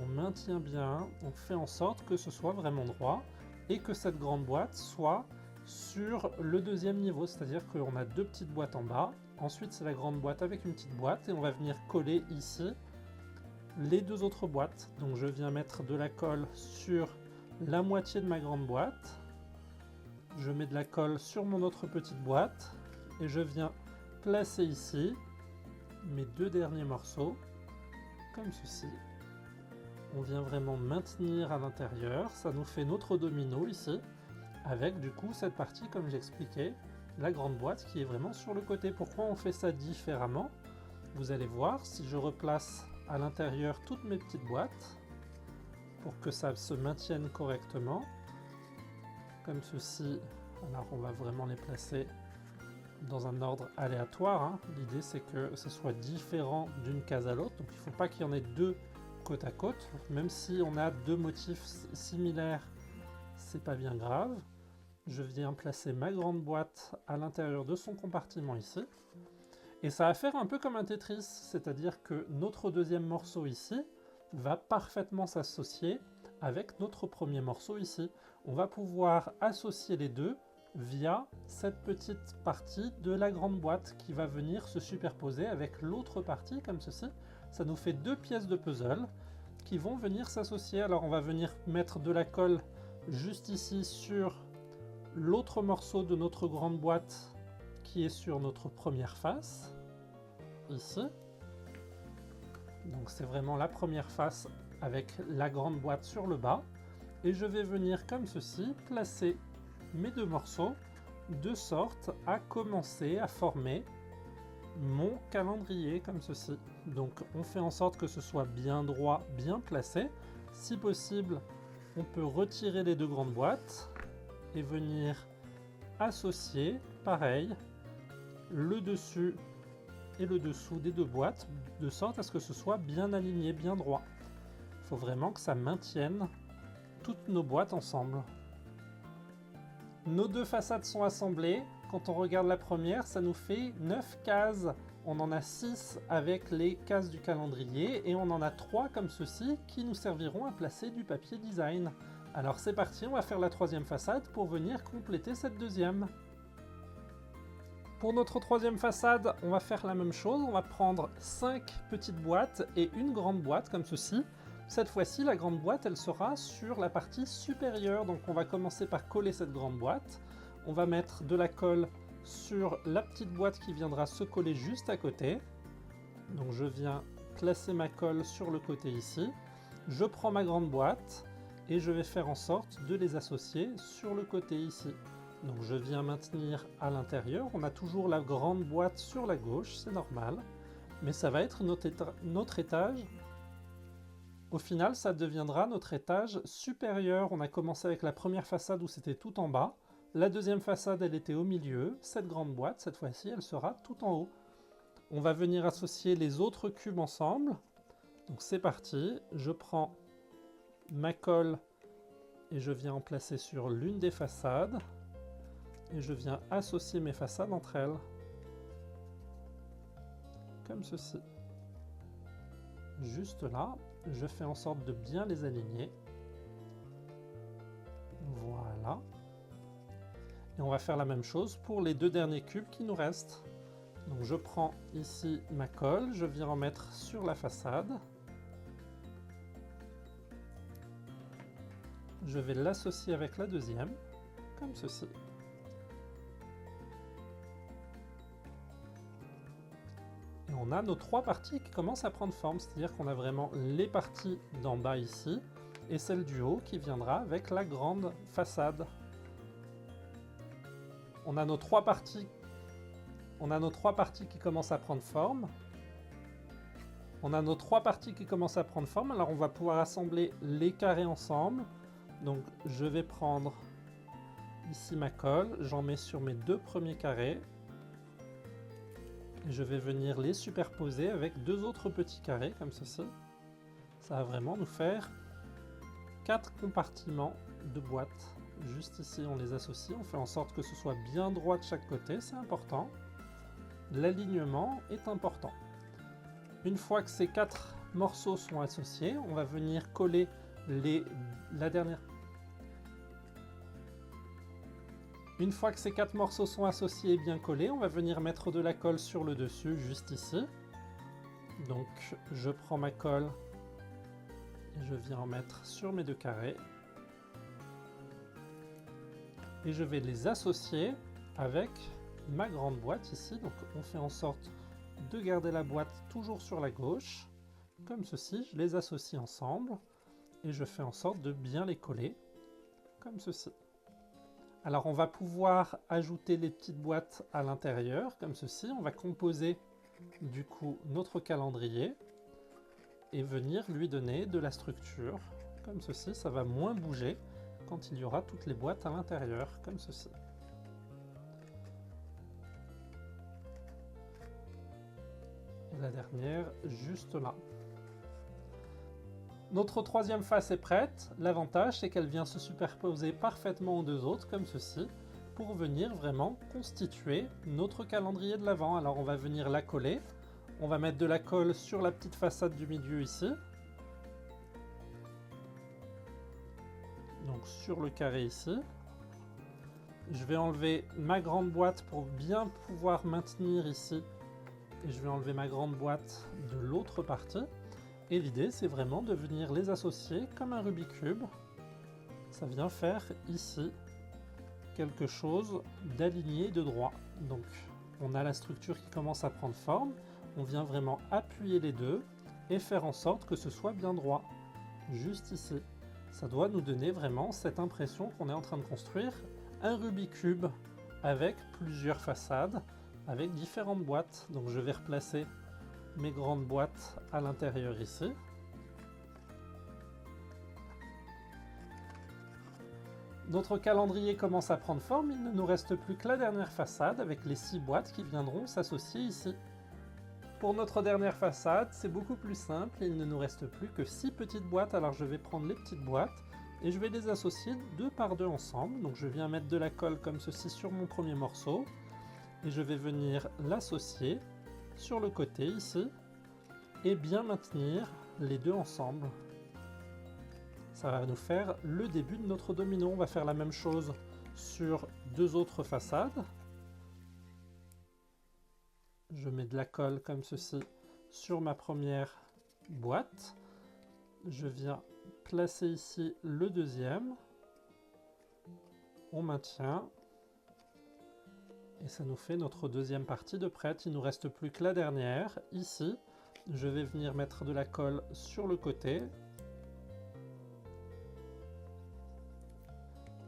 On maintient bien, on fait en sorte que ce soit vraiment droit et que cette grande boîte soit sur le deuxième niveau, c'est-à-dire qu'on a deux petites boîtes en bas, ensuite c'est la grande boîte avec une petite boîte et on va venir coller ici les deux autres boîtes. Donc je viens mettre de la colle sur la moitié de ma grande boîte. Je mets de la colle sur mon autre petite boîte et je viens placer ici mes deux derniers morceaux, comme ceci. On vient vraiment maintenir à l'intérieur, ça nous fait notre domino ici, avec du coup cette partie, comme j'expliquais, la grande boîte qui est vraiment sur le côté. Pourquoi on fait ça différemment? Vous allez voir, si je replace à l'intérieur toutes mes petites boîtes, pour que ça se maintienne correctement, comme ceci. Alors on va vraiment les placer dans un ordre aléatoire, hein. L'idée c'est que ce soit différent d'une case à l'autre, donc il ne faut pas qu'il y en ait deux côte à côte, même si on a deux motifs similaires, c'est pas bien grave. Je viens placer ma grande boîte à l'intérieur de son compartiment ici, et ça va faire un peu comme un Tetris, c'est-à-dire que notre deuxième morceau ici va parfaitement s'associer avec notre premier morceau ici. On va pouvoir associer les deux via cette petite partie de la grande boîte qui va venir se superposer avec l'autre partie comme ceci. Ça nous fait deux pièces de puzzle qui vont venir s'associer. Alors on va venir mettre de la colle juste ici sur l'autre morceau de notre grande boîte qui est sur notre première face, ici. Donc c'est vraiment la première face avec la grande boîte sur le bas. Et je vais venir comme ceci placer mes deux morceaux de sorte à commencer à former mon calendrier comme ceci. Donc on fait en sorte que ce soit bien droit, bien placé. Si possible, on peut retirer les deux grandes boîtes et venir associer, pareil, le dessus et le dessous des deux boîtes, de sorte à ce que ce soit bien aligné, bien droit. Il faut vraiment que ça maintienne toutes nos boîtes ensemble. Nos deux façades sont assemblées. Quand on regarde la première, ça nous fait 9 cases. On en a 6 avec les cases du calendrier et on en a 3 comme ceci qui nous serviront à placer du papier design. Alors c'est parti, on va faire la troisième façade pour venir compléter cette deuxième. Pour notre troisième façade, on va faire la même chose. On va prendre 5 petites boîtes et une grande boîte comme ceci. Cette fois-ci, la grande boîte, elle sera sur la partie supérieure. Donc on va commencer par coller cette grande boîte. On va mettre de la colle sur la petite boîte qui viendra se coller juste à côté. Donc je viens placer ma colle sur le côté ici. Je prends ma grande boîte et je vais faire en sorte de les associer sur le côté ici. Donc je viens maintenir à l'intérieur. On a toujours la grande boîte sur la gauche, c'est normal. Mais ça va être notre étage. Au final, ça deviendra notre étage supérieur. On a commencé avec la première façade où c'était tout en bas. La deuxième façade, elle était au milieu. Cette grande boîte, cette fois-ci, elle sera tout en haut. On va venir associer les autres cubes ensemble. Donc c'est parti. Je prends ma colle et je viens en placer sur l'une des façades. Et je viens associer mes façades entre elles. Comme ceci. Juste là, je fais en sorte de bien les aligner. Voilà. Et on va faire la même chose pour les deux derniers cubes qui nous restent. Donc je prends ici ma colle, je viens en mettre sur la façade. Je vais l'associer avec la deuxième, comme ceci. Et on a nos trois parties qui commencent à prendre forme, c'est-à-dire qu'on a vraiment les parties d'en bas ici, et celle du haut qui viendra avec la grande façade. On a nos trois parties qui commencent à prendre forme. Alors on va pouvoir assembler les carrés ensemble. Donc je vais prendre ici ma colle, j'en mets sur mes deux premiers carrés. Et je vais venir les superposer avec deux autres petits carrés comme ceci. Ça va vraiment nous faire 4 compartiments de boîte. Juste ici on les associe, on fait en sorte que ce soit bien droit de chaque côté, c'est important. L'alignement est important. Une fois que ces 4 morceaux sont associés, on va venir coller la dernière. Une fois que ces 4 morceaux sont associés et bien collés, on va venir mettre de la colle sur le dessus, juste ici. Donc je prends ma colle et je viens en mettre sur mes deux carrés. Et je vais les associer avec ma grande boîte ici. Donc on fait en sorte de garder la boîte toujours sur la gauche. Comme ceci, je les associe ensemble. Et je fais en sorte de bien les coller. Comme ceci. Alors on va pouvoir ajouter les petites boîtes à l'intérieur, comme ceci. On va composer du coup notre calendrier et venir lui donner de la structure, comme ceci. Ça va moins bouger quand il y aura toutes les boîtes à l'intérieur, comme ceci. Et la dernière, juste là. Notre troisième face est prête. L'avantage, c'est qu'elle vient se superposer parfaitement aux deux autres, comme ceci, pour venir vraiment constituer notre calendrier de l'Avent. Alors on va venir la coller. On va mettre de la colle sur la petite façade du milieu ici. Donc sur le carré ici. Je vais enlever ma grande boîte pour bien pouvoir maintenir ici. Et je vais enlever ma grande boîte de l'autre partie. Et l'idée, c'est vraiment de venir les associer comme un Rubik's Cube. Ça vient faire ici quelque chose d'aligné et de droit. Donc, on a la structure qui commence à prendre forme. On vient vraiment appuyer les deux et faire en sorte que ce soit bien droit. Juste ici. Ça doit nous donner vraiment cette impression qu'on est en train de construire un Rubik's Cube avec plusieurs façades, avec différentes boîtes. Donc, je vais replacer mes grandes boîtes à l'intérieur ici. Notre calendrier commence à prendre forme, il ne nous reste plus que la dernière façade avec les 6 boîtes qui viendront s'associer ici. Pour notre dernière façade, c'est beaucoup plus simple, il ne nous reste plus que 6 petites boîtes, alors je vais prendre les petites boîtes et je vais les associer deux par deux ensemble. Donc je viens mettre de la colle comme ceci sur mon premier morceau et je vais venir l'associer sur le côté ici et bien maintenir les deux ensemble. Ça va nous faire le début de notre domino. On va faire la même chose sur deux autres façades. Je mets de la colle comme ceci sur ma première boîte. Je viens placer ici le deuxième. On maintient. Et ça nous fait notre deuxième partie de prête. Il ne nous reste plus que la dernière. Ici, je vais venir mettre de la colle sur le côté.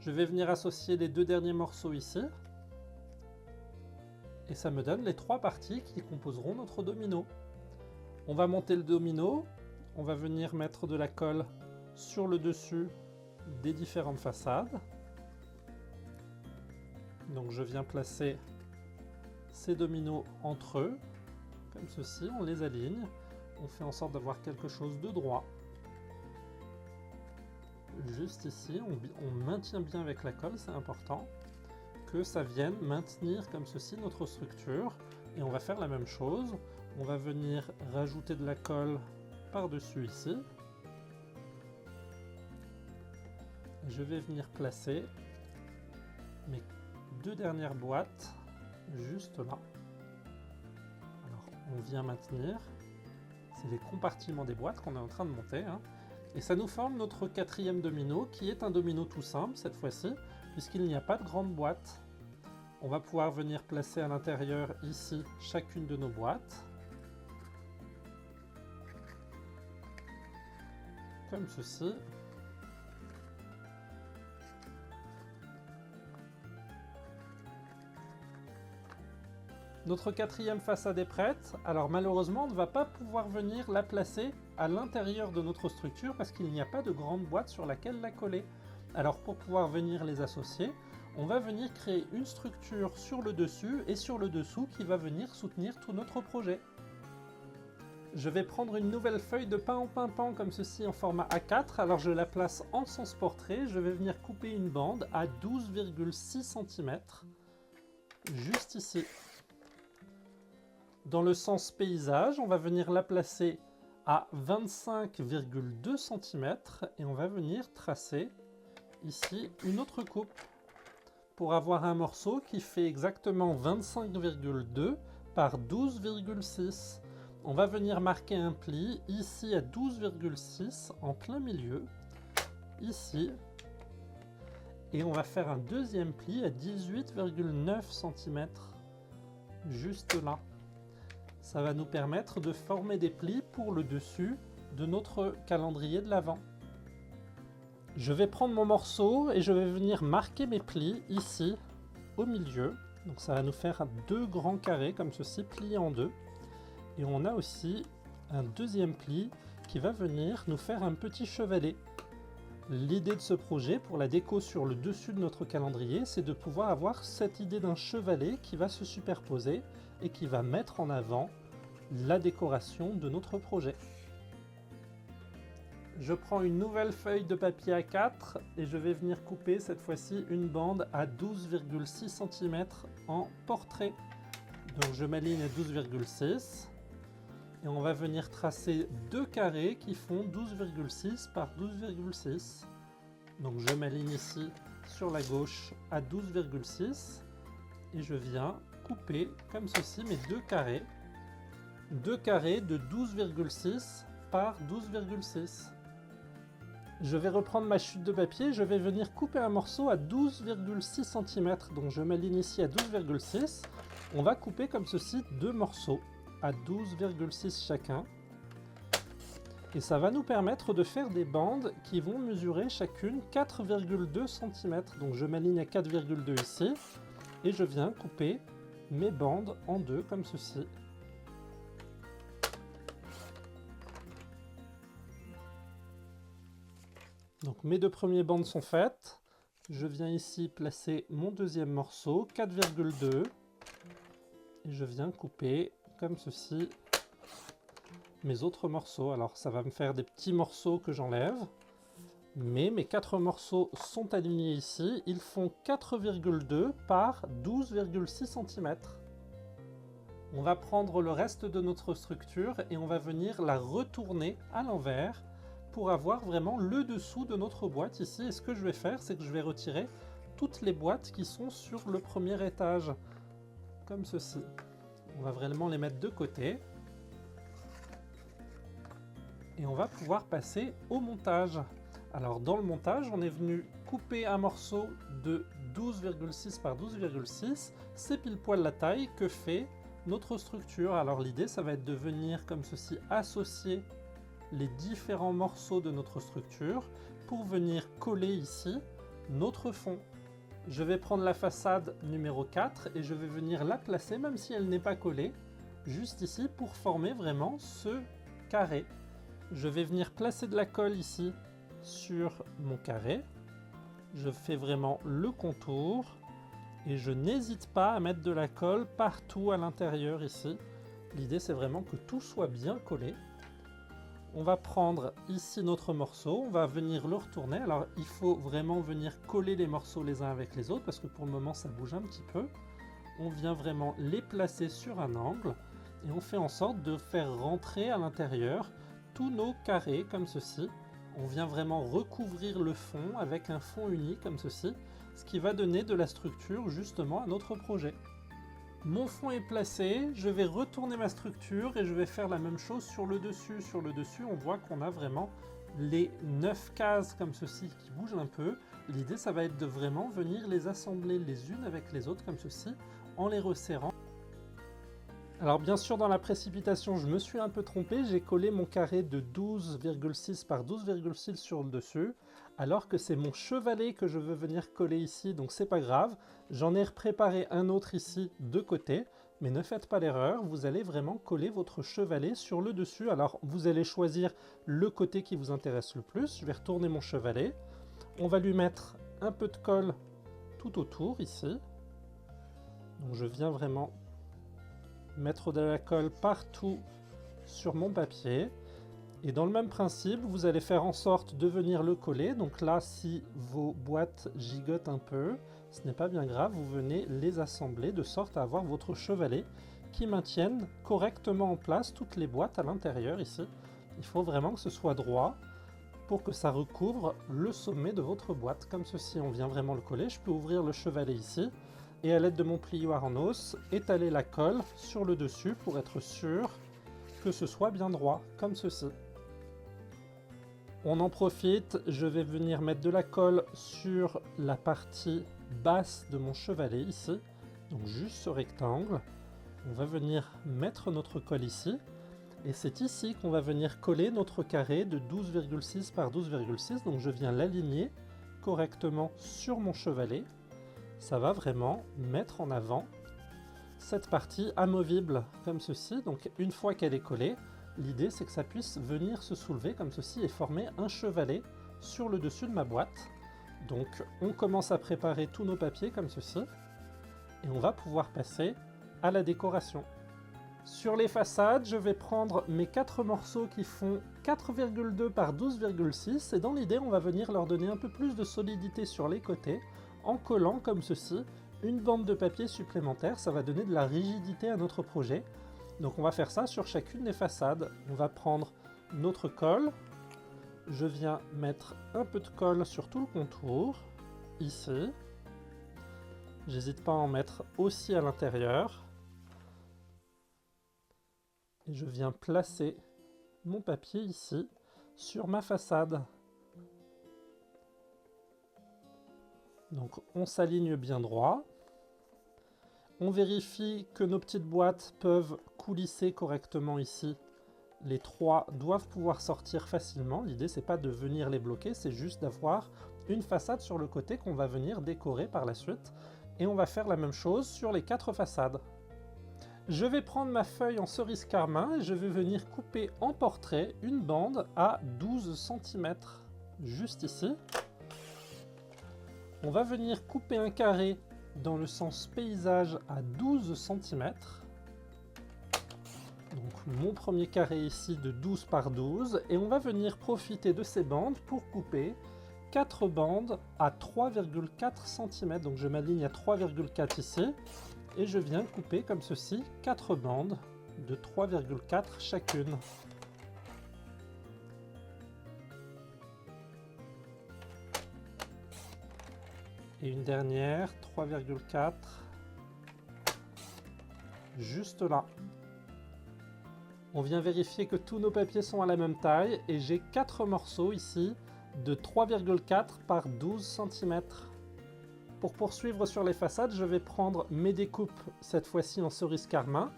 Je vais venir associer les deux derniers morceaux ici. Et ça me donne les 3 parties qui composeront notre domino. On va monter le domino. On va venir mettre de la colle sur le dessus des différentes façades. Donc je viens placer ces dominos entre eux, comme ceci, on les aligne, on fait en sorte d'avoir quelque chose de droit. Juste ici, on maintient bien avec la colle, c'est important, que ça vienne maintenir comme ceci notre structure. Et on va faire la même chose, on va venir rajouter de la colle par-dessus ici. Je vais venir placer mes deux dernières boîtes juste là. Alors on vient maintenir, c'est les compartiments des boîtes qu'on est en train de monter, hein. Et ça nous forme notre quatrième domino, qui est un domino tout simple cette fois-ci, puisqu'il n'y a pas de grande boîte. On va pouvoir venir placer à l'intérieur ici chacune de nos boîtes. Comme ceci. Notre quatrième façade est prête. Alors malheureusement, on ne va pas pouvoir venir la placer à l'intérieur de notre structure parce qu'il n'y a pas de grande boîte sur laquelle la coller. Alors pour pouvoir venir les associer, on va venir créer une structure sur le dessus et sur le dessous qui va venir soutenir tout notre projet. Je vais prendre une nouvelle feuille de pain en pimpant comme ceci en format A4. Alors je la place en sens portrait. Je vais venir couper une bande à 12,6 cm. Juste ici. Dans le sens paysage, on va venir la placer à 25,2 cm et on va venir tracer ici une autre coupe pour avoir un morceau qui fait exactement 25,2 par 12,6. On va venir marquer un pli ici à 12,6 en plein milieu, ici, et on va faire un deuxième pli à 18,9 cm juste là. Ça va nous permettre de former des plis pour le dessus de notre calendrier de l'Avent. Je vais prendre mon morceau et je vais venir marquer mes plis ici au milieu. Donc ça va nous faire deux grands carrés comme ceci, pliés en deux. Et on a aussi un deuxième pli qui va venir nous faire un petit chevalet. L'idée de ce projet pour la déco sur le dessus de notre calendrier, c'est de pouvoir avoir cette idée d'un chevalet qui va se superposer et qui va mettre en avant la décoration de notre projet. Je prends une nouvelle feuille de papier A4 et je vais venir couper cette fois-ci une bande à 12,6 cm en portrait. Donc je m'aligne à 12,6 et on va venir tracer deux carrés qui font 12,6 par 12,6. Donc je m'aligne ici sur la gauche à 12,6 et je viens couper comme ceci mes deux carrés de 12,6 par 12,6. Je vais reprendre ma chute de papier, je vais venir couper un morceau à 12,6 cm. Donc je m'aligne ici à 12,6. On va couper comme ceci deux morceaux à 12,6 chacun. Et ça va nous permettre de faire des bandes qui vont mesurer chacune 4,2 cm. Donc je m'aligne à 4,2 ici et je viens couper mes bandes en deux comme ceci. Donc mes deux premières bandes sont faites. Je viens ici placer mon deuxième morceau, 4,2. Et je viens couper comme ceci mes autres morceaux. Alors ça va me faire des petits morceaux que j'enlève. Mais mes quatre morceaux sont alignés ici. Ils font 4,2 par 12,6 cm. On va prendre le reste de notre structure et on va venir la retourner à l'envers pour avoir vraiment le dessous de notre boîte ici. Et ce que je vais faire, c'est que je vais retirer toutes les boîtes qui sont sur le premier étage, comme ceci. On va vraiment les mettre de côté. Et on va pouvoir passer au montage. Alors dans le montage, on est venu couper un morceau de 12,6 par 12,6. C'est pile poil la taille que fait notre structure. Alors l'idée, ça va être de venir comme ceci associer les différents morceaux de notre structure pour venir coller ici notre fond. Je vais prendre la façade numéro 4 et je vais venir la placer, même si elle n'est pas collée, juste ici pour former vraiment ce carré. Je vais venir placer de la colle ici sur mon carré. Je fais vraiment le contour Et je n'hésite pas à mettre de la colle partout à l'intérieur ici. L'idée c'est vraiment que tout soit bien collé. On va prendre ici notre morceau, on va venir le retourner. Alors il faut vraiment venir coller les morceaux les uns avec les autres parce que pour le moment ça bouge un petit peu. On vient vraiment les placer sur un angle et on fait en sorte de faire rentrer à l'intérieur tous nos carrés comme ceci. On vient vraiment recouvrir le fond avec un fond uni comme ceci, ce qui va donner de la structure justement à notre projet. Mon fond est placé, je vais retourner ma structure et je vais faire la même chose sur le dessus. Sur le dessus, on voit qu'on a vraiment les 9 cases comme ceci qui bougent un peu. L'idée, ça va être de vraiment venir les assembler les unes avec les autres comme ceci, en les resserrant. Alors bien sûr, dans la précipitation, je me suis un peu trompé. J'ai collé mon carré de 12,6 par 12,6 sur le dessus, alors que c'est mon chevalet que je veux venir coller ici, donc c'est pas grave. J'en ai préparé un autre ici de côté, mais ne faites pas l'erreur, vous allez vraiment coller votre chevalet sur le dessus. Alors vous allez choisir le côté qui vous intéresse le plus. Je vais retourner mon chevalet. On va lui mettre un peu de colle tout autour ici. Donc je viens vraiment mettre de la colle partout sur mon papier. Et dans le même principe, vous allez faire en sorte de venir le coller. Donc là, si vos boîtes gigotent un peu, ce n'est pas bien grave, vous venez les assembler de sorte à avoir votre chevalet qui maintienne correctement en place toutes les boîtes à l'intérieur ici. Il faut vraiment que ce soit droit pour que ça recouvre le sommet de votre boîte. Comme ceci, on vient vraiment le coller. Je peux ouvrir le chevalet ici et à l'aide de mon plioir en os, étaler la colle sur le dessus pour être sûr que ce soit bien droit, comme ceci. On en profite, je vais venir mettre de la colle sur la partie basse de mon chevalet ici, donc juste ce rectangle. On va venir mettre notre colle ici, et c'est ici qu'on va venir coller notre carré de 12,6 par 12,6, donc je viens l'aligner correctement sur mon chevalet. Ça va vraiment mettre en avant cette partie amovible comme ceci. Donc une fois qu'elle est collée, l'idée c'est que ça puisse venir se soulever comme ceci et former un chevalet sur le dessus de ma boîte. Donc on commence à préparer tous nos papiers comme ceci et on va pouvoir passer à la décoration. Sur les façades, je vais prendre mes 4 morceaux qui font 4,2 par 12,6 et dans l'idée on va venir leur donner un peu plus de solidité sur les côtés en collant comme ceci une bande de papier supplémentaire. Ça va donner de la rigidité à notre projet. Donc on va faire ça sur chacune des façades. On va prendre notre colle. Je viens mettre un peu de colle sur tout le contour, ici. J'hésite pas à en mettre aussi à l'intérieur. Et je viens placer mon papier ici, sur ma façade. Donc on s'aligne bien droit. On vérifie que nos petites boîtes peuvent coulisser correctement ici. Les 3 doivent pouvoir sortir facilement. L'idée c'est pas de venir les bloquer, c'est juste d'avoir une façade sur le côté qu'on va venir décorer par la suite. Et on va faire la même chose sur les 4 façades. Je vais prendre ma feuille en cerise carmin et je vais venir couper en portrait une bande à 12 cm. Juste ici. On va venir couper un carré dans le sens paysage à 12 cm. Donc mon premier carré ici de 12 par 12. Et on va venir profiter de ces bandes pour couper 4 bandes à 3,4 cm. Donc je m'aligne à 3,4 ici. Et je viens couper comme ceci 4 bandes de 3,4 chacune. Et une dernière, 3,4, juste là. On vient vérifier que tous nos papiers sont à la même taille et j'ai 4 morceaux ici de 3,4 par 12 cm. Pour poursuivre sur les façades, je vais prendre mes découpes, cette fois-ci en cerise carmin,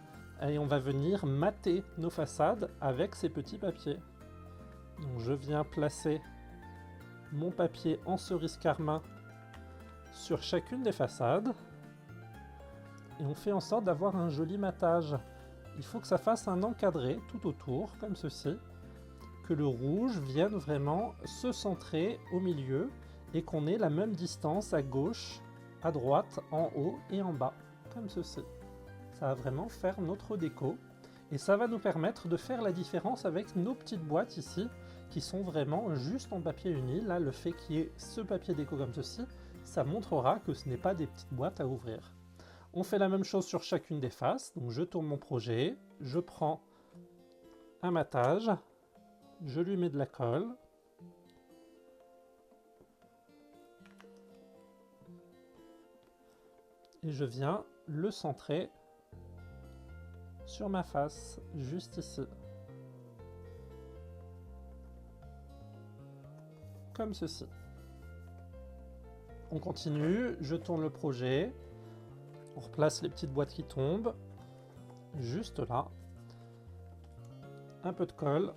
et on va venir mater nos façades avec ces petits papiers. Donc je viens placer mon papier en cerise carmin sur chacune des façades et on fait en sorte d'avoir un joli matage. Il faut que ça fasse un encadré tout autour comme ceci, que le rouge vienne vraiment se centrer au milieu et qu'on ait la même distance à gauche à droite, en haut et en bas, comme ceci. Ça va vraiment faire notre déco. Et ça va nous permettre de faire la différence avec nos petites boîtes ici, qui sont vraiment juste en papier uni. Là, le fait qu'il y ait ce papier déco comme ceci, ça montrera que ce n'est pas des petites boîtes à ouvrir. On fait la même chose sur chacune des faces. Donc je tourne mon projet, je prends un matage, je lui mets de la colle. Et je viens le centrer sur ma face, juste ici. Comme ceci. On continue, je tourne le projet, on replace les petites boîtes qui tombent, juste là. Un peu de colle.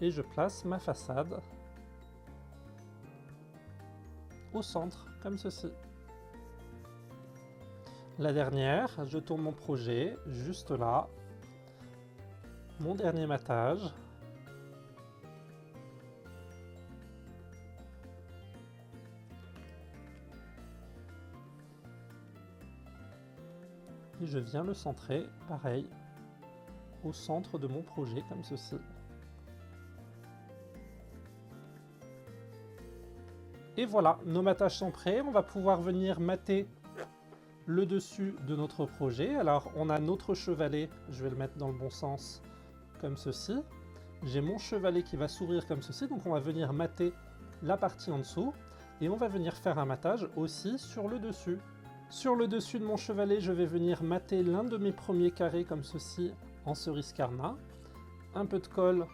Et je place ma façade au centre, comme ceci. La dernière, je tourne mon projet, juste là. Mon dernier matage. Et je viens le centrer, pareil, au centre de mon projet, comme ceci. Et voilà, nos matages sont prêts. On va pouvoir venir mater le dessus de notre projet. Alors, on a notre chevalet, je vais le mettre dans le bon sens, comme ceci. J'ai mon chevalet qui va s'ouvrir comme ceci, donc on va venir mater la partie en dessous. Et on va venir faire un matage aussi sur le dessus. Sur le dessus de mon chevalet, je vais venir mater l'un de mes premiers carrés comme ceci en cerise karma. Un peu de colle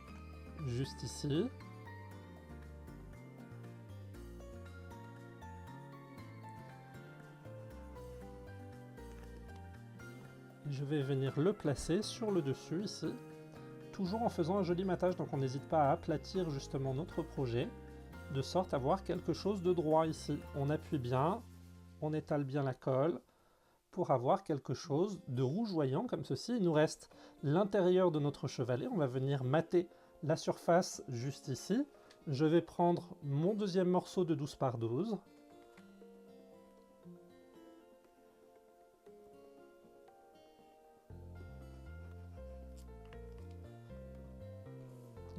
juste ici. Je vais venir le placer sur le dessus ici, toujours en faisant un joli matage, donc on n'hésite pas à aplatir justement notre projet, de sorte à avoir quelque chose de droit ici. On appuie bien, on étale bien la colle, pour avoir quelque chose de rougeoyant comme ceci. Il nous reste l'intérieur de notre chevalet, on va venir mater la surface juste ici. Je vais prendre mon deuxième morceau de 12 par 12.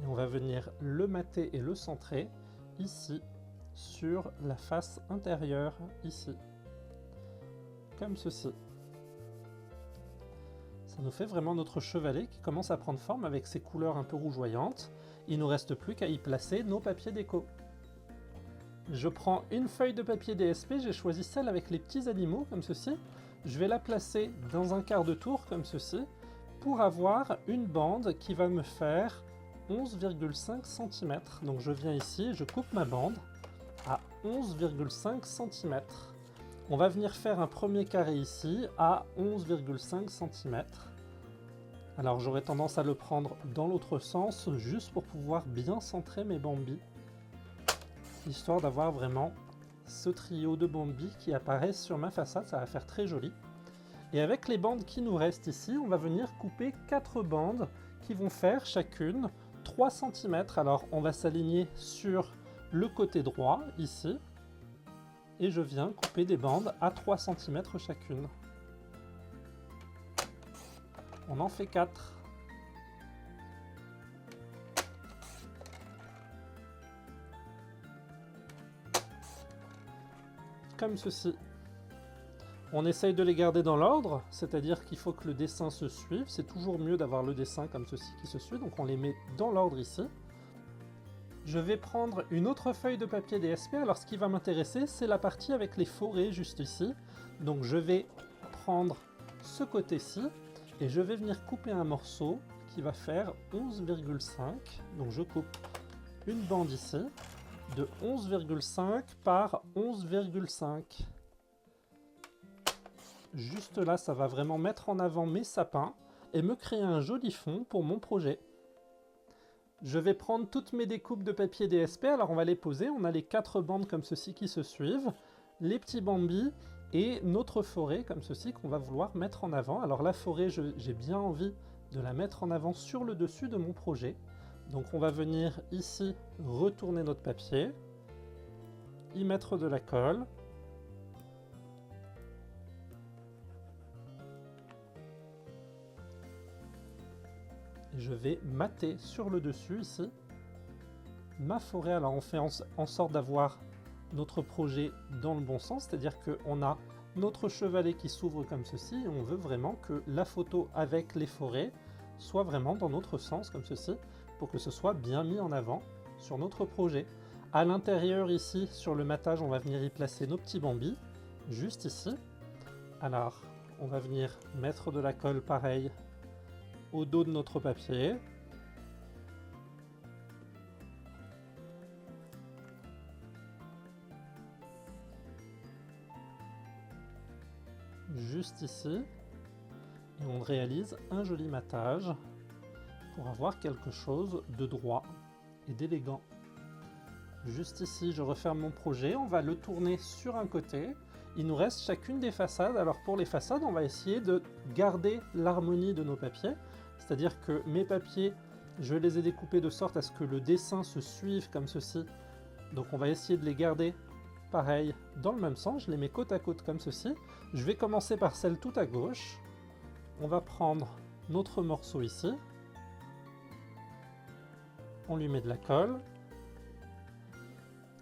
Et on va venir le mater et le centrer ici, sur la face intérieure, ici. Comme ceci. Ça nous fait vraiment notre chevalet qui commence à prendre forme avec ses couleurs un peu rougeoyantes. Il ne nous reste plus qu'à y placer nos papiers déco. Je prends une feuille de papier DSP, j'ai choisi celle avec les petits animaux, comme ceci. Je vais la placer dans un quart de tour, comme ceci, pour avoir une bande qui va me faire 11,5 cm. Donc je viens ici, je coupe ma bande à 11,5 cm. On va venir faire un premier carré ici à 11,5 cm. Alors j'aurais tendance à le prendre dans l'autre sens, juste pour pouvoir bien centrer mes bambis, histoire d'avoir vraiment ce trio de bambis qui apparaissent sur ma façade, ça va faire très joli. Et avec les bandes qui nous restent ici, on va venir couper 4 bandes qui vont faire chacune 3 cm. Alors on va s'aligner sur le côté droit, ici, et je viens couper des bandes à 3 cm chacune. On en fait 4. Comme ceci. On essaye de les garder dans l'ordre, c'est-à-dire qu'il faut que le dessin se suive. C'est toujours mieux d'avoir le dessin comme ceci qui se suit, donc on les met dans l'ordre ici. Je vais prendre une autre feuille de papier DSP. Alors ce qui va m'intéresser, c'est la partie avec les forêts juste ici. Donc je vais prendre ce côté-ci et je vais venir couper un morceau qui va faire 11,5. Donc je coupe une bande ici de 11,5 par 11,5. Juste là, ça va vraiment mettre en avant mes sapins et me créer un joli fond pour mon projet. Je vais prendre toutes mes découpes de papier DSP, alors on va les poser. On a les 4 bandes comme ceci qui se suivent. Les petits bambis, et notre forêt comme ceci qu'on va vouloir mettre en avant. Alors la forêt, j'ai bien envie de la mettre en avant sur le dessus de mon projet. Donc on va venir ici retourner notre papier, y mettre de la colle. Et je vais mater sur le dessus ici ma forêt. Alors on fait en sorte d'avoir notre projet dans le bon sens, c'est-à-dire qu'on a notre chevalet qui s'ouvre comme ceci et on veut vraiment que la photo avec les forêts soit vraiment dans notre sens comme ceci pour que ce soit bien mis en avant sur notre projet. À l'intérieur ici sur le matage on va venir y placer nos petits bambis juste ici. Alors on va venir mettre de la colle pareil au dos de notre papier. Juste ici. Et on réalise un joli matage pour avoir quelque chose de droit et d'élégant. Juste ici, je referme mon projet. On va le tourner sur un côté. Il nous reste chacune des façades. Alors pour les façades, on va essayer de garder l'harmonie de nos papiers. C'est-à-dire que mes papiers, je les ai découpés de sorte à ce que le dessin se suive comme ceci. Donc on va essayer de les garder pareil dans le même sens. Je les mets côte à côte comme ceci. Je vais commencer par celle tout à gauche. On va prendre notre morceau ici. On lui met de la colle.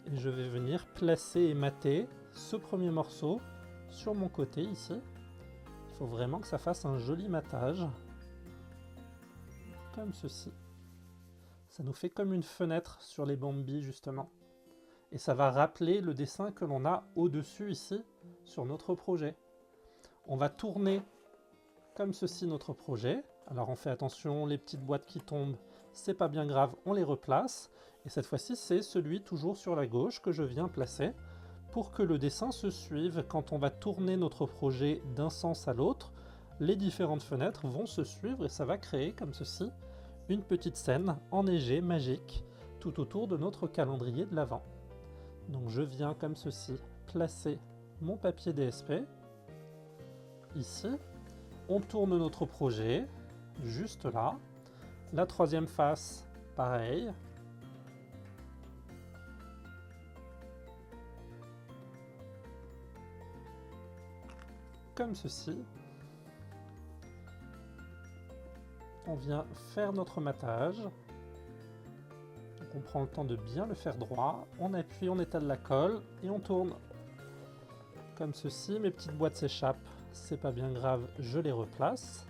Et je vais venir placer et mater ce premier morceau sur mon côté ici. Il faut vraiment que ça fasse un joli matage. Comme ceci. Ça nous fait comme une fenêtre sur les bambis justement. Et ça va rappeler le dessin que l'on a au-dessus ici sur notre projet. On va tourner comme ceci notre projet. Alors on fait attention, les petites boîtes qui tombent, c'est pas bien grave, on les replace. Et cette fois-ci, c'est celui toujours sur la gauche que je viens placer pour que le dessin se suive. Quand on va tourner notre projet d'un sens à l'autre, les différentes fenêtres vont se suivre et ça va créer comme ceci une petite scène enneigée, magique, tout autour de notre calendrier de l'Avent. Donc je viens comme ceci placer mon papier DSP ici. On tourne notre projet juste là. La troisième face, pareil. Comme ceci. On vient faire notre matage. Donc on prend le temps de bien le faire droit. On appuie, on étale la colle et on tourne. Comme ceci, mes petites boîtes s'échappent. C'est pas bien grave, je les replace.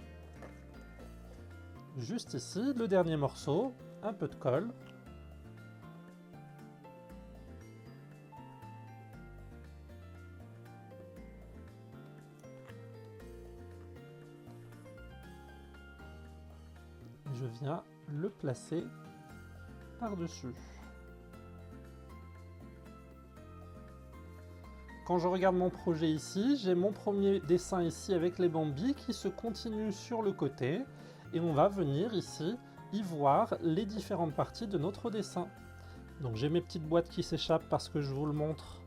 Juste ici, le dernier morceau, un peu de colle. Je viens le placer par-dessus. Quand je regarde mon projet ici, j'ai mon premier dessin ici avec les bambis qui se continue sur le côté et on va venir ici y voir les différentes parties de notre dessin. Donc j'ai mes petites boîtes qui s'échappent parce que je vous le montre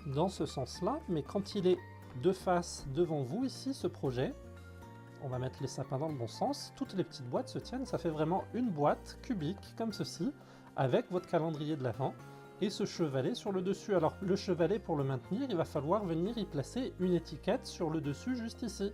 dans ce sens-là, mais quand il est de face devant vous ici, ce projet, on va mettre les sapins dans le bon sens, toutes les petites boîtes se tiennent, ça fait vraiment une boîte cubique comme ceci, avec votre calendrier de l'Avent et ce chevalet sur le dessus. Alors le chevalet, pour le maintenir, il va falloir venir y placer une étiquette sur le dessus juste ici.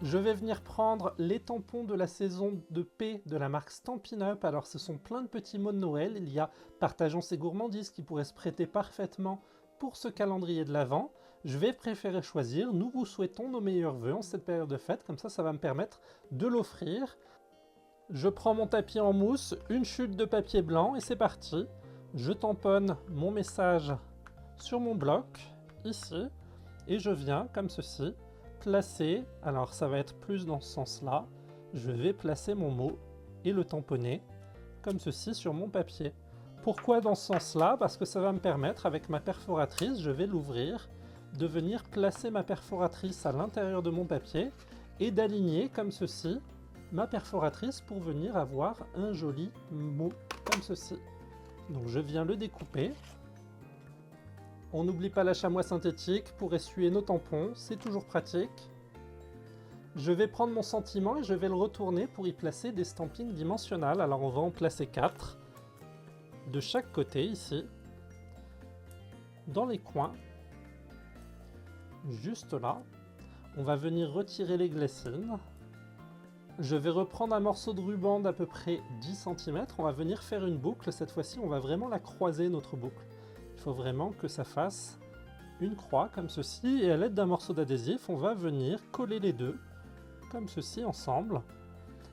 Je vais venir prendre les tampons de la saison de paix de la marque Stampin' Up. Alors ce sont plein de petits mots de Noël, il y a Partageons ses gourmandises qui pourraient se prêter parfaitement pour ce calendrier de l'Avent. Je vais préférer choisir Nous vous souhaitons nos meilleurs vœux en cette période de fête, comme ça va me permettre de l'offrir. Je prends mon tapis en mousse, une chute de papier blanc et c'est parti. Je tamponne mon message sur mon bloc, ici, et je viens, comme ceci, placer, alors ça va être plus dans ce sens-là, je vais placer mon mot et le tamponner, comme ceci, sur mon papier. Pourquoi dans ce sens-là? Parce que ça va me permettre, avec ma perforatrice, je vais l'ouvrir, de venir placer ma perforatrice à l'intérieur de mon papier et d'aligner, comme ceci, ma perforatrice pour venir avoir un joli mot, comme ceci. Donc je viens le découper. On n'oublie pas la chamois synthétique pour essuyer nos tampons, c'est toujours pratique. Je vais prendre mon sentiment et je vais le retourner pour y placer des stampings dimensionnels. Alors on va en placer 4 de chaque côté ici, dans les coins, juste là. On va venir retirer les glacines. Je vais reprendre un morceau de ruban d'à peu près 10 cm. On va venir faire une boucle. Cette fois-ci, on va vraiment la croiser, notre boucle. Il faut vraiment que ça fasse une croix comme ceci. Et à l'aide d'un morceau d'adhésif, on va venir coller les deux, comme ceci, ensemble.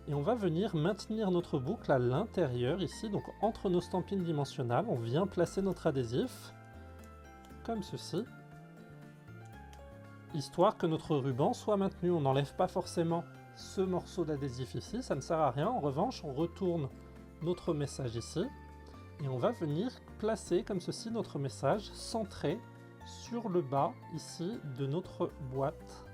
Et on va venir maintenir notre boucle à l'intérieur, ici. Donc entre nos stampines dimensionnelles, on vient placer notre adhésif, comme ceci. Histoire que notre ruban soit maintenu. On n'enlève pas forcément ce morceau d'adhésif ici, ça ne sert à rien. En revanche, on retourne notre message ici et on va venir placer comme ceci notre message centré sur le bas ici de notre boîte.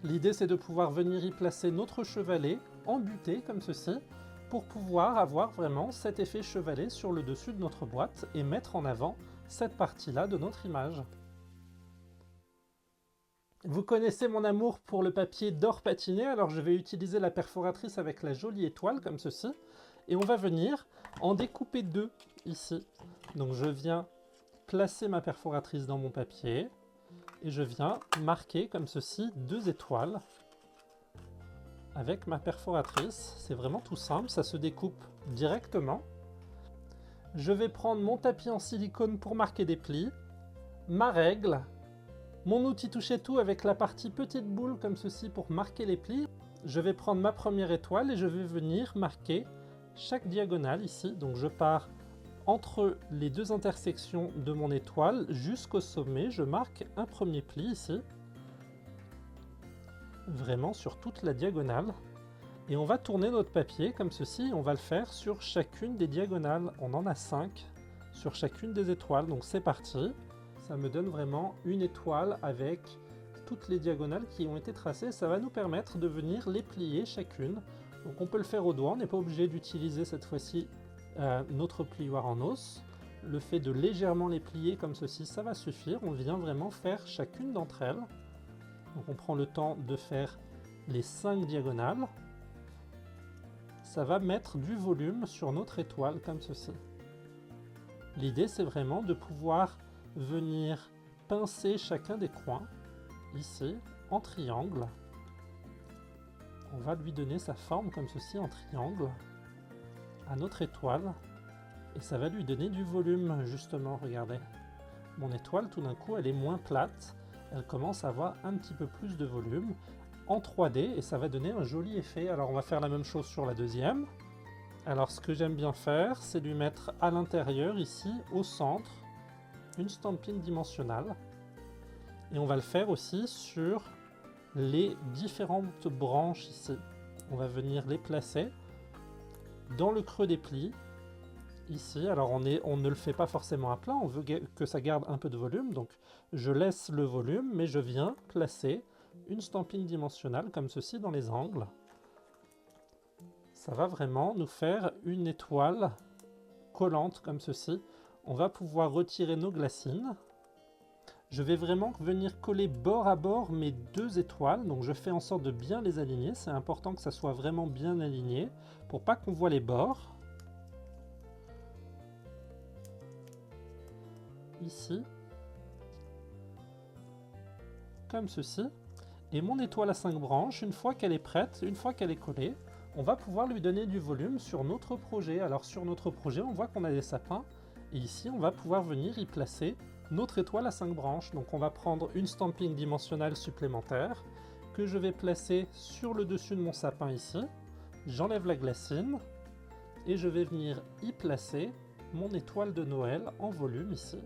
L'idée, c'est de pouvoir venir y placer notre chevalet embuté comme ceci pour pouvoir avoir vraiment cet effet chevalet sur le dessus de notre boîte et mettre en avant cette partie-là de notre image. Vous connaissez mon amour pour le papier d'or patiné, alors je vais utiliser la perforatrice avec la jolie étoile comme ceci. Et on va venir en découper 2 ici. Donc je viens placer ma perforatrice dans mon papier et je viens marquer comme ceci 2 étoiles avec ma perforatrice. C'est vraiment tout simple, ça se découpe directement. Je vais prendre mon tapis en silicone pour marquer des plis, ma règle, mon outil touche-tout avec la partie petite boule comme ceci pour marquer les plis. Je vais prendre ma première étoile et je vais venir marquer chaque diagonale ici. Donc je pars entre les 2 intersections de mon étoile jusqu'au sommet. Je marque un premier pli ici. Vraiment sur toute la diagonale. Et on va tourner notre papier comme ceci. On va le faire sur chacune des diagonales. On en a 5 sur chacune des étoiles. Donc c'est parti. Ça me donne vraiment une étoile avec toutes les diagonales qui ont été tracées. Ça va nous permettre de venir les plier chacune. Donc on peut le faire au doigt, on n'est pas obligé d'utiliser cette fois-ci notre plioir en os. Le fait de légèrement les plier comme ceci, ça va suffire. On vient vraiment faire chacune d'entre elles. Donc on prend le temps de faire les 5 diagonales. Ça va mettre du volume sur notre étoile comme ceci. L'idée, c'est vraiment de pouvoir venir pincer chacun des coins, ici, en triangle. On va lui donner sa forme comme ceci, en triangle, à notre étoile. Et ça va lui donner du volume, justement, regardez. Mon étoile, tout d'un coup, elle est moins plate. Elle commence à avoir un petit peu plus de volume en 3D et ça va donner un joli effet. Alors on va faire la même chose sur la deuxième. Alors ce que j'aime bien faire, c'est lui mettre à l'intérieur, ici, au centre, une stampine dimensionnelle. Et on va le faire aussi sur les différentes branches ici. On va venir les placer dans le creux des plis. Ici, alors on ne le fait pas forcément à plat, on veut que ça garde un peu de volume, donc je laisse le volume, mais je viens placer une stampine dimensionnelle comme ceci dans les angles. Ça va vraiment nous faire une étoile collante comme ceci. On va pouvoir retirer nos glacines. Je vais vraiment venir coller bord à bord mes 2 étoiles, donc je fais en sorte de bien les aligner. C'est important que ça soit vraiment bien aligné pour pas qu'on voit les bords. Ici, comme ceci. Et mon étoile à 5 branches, une fois qu'elle est prête, une fois qu'elle est collée, on va pouvoir lui donner du volume sur notre projet. Alors sur notre projet, on voit qu'on a des sapins. Et ici, on va pouvoir venir y placer notre étoile à 5 branches. Donc on va prendre une stamping dimensionnelle supplémentaire que je vais placer sur le dessus de mon sapin ici. J'enlève la glacine et je vais venir y placer mon étoile de Noël en volume ici.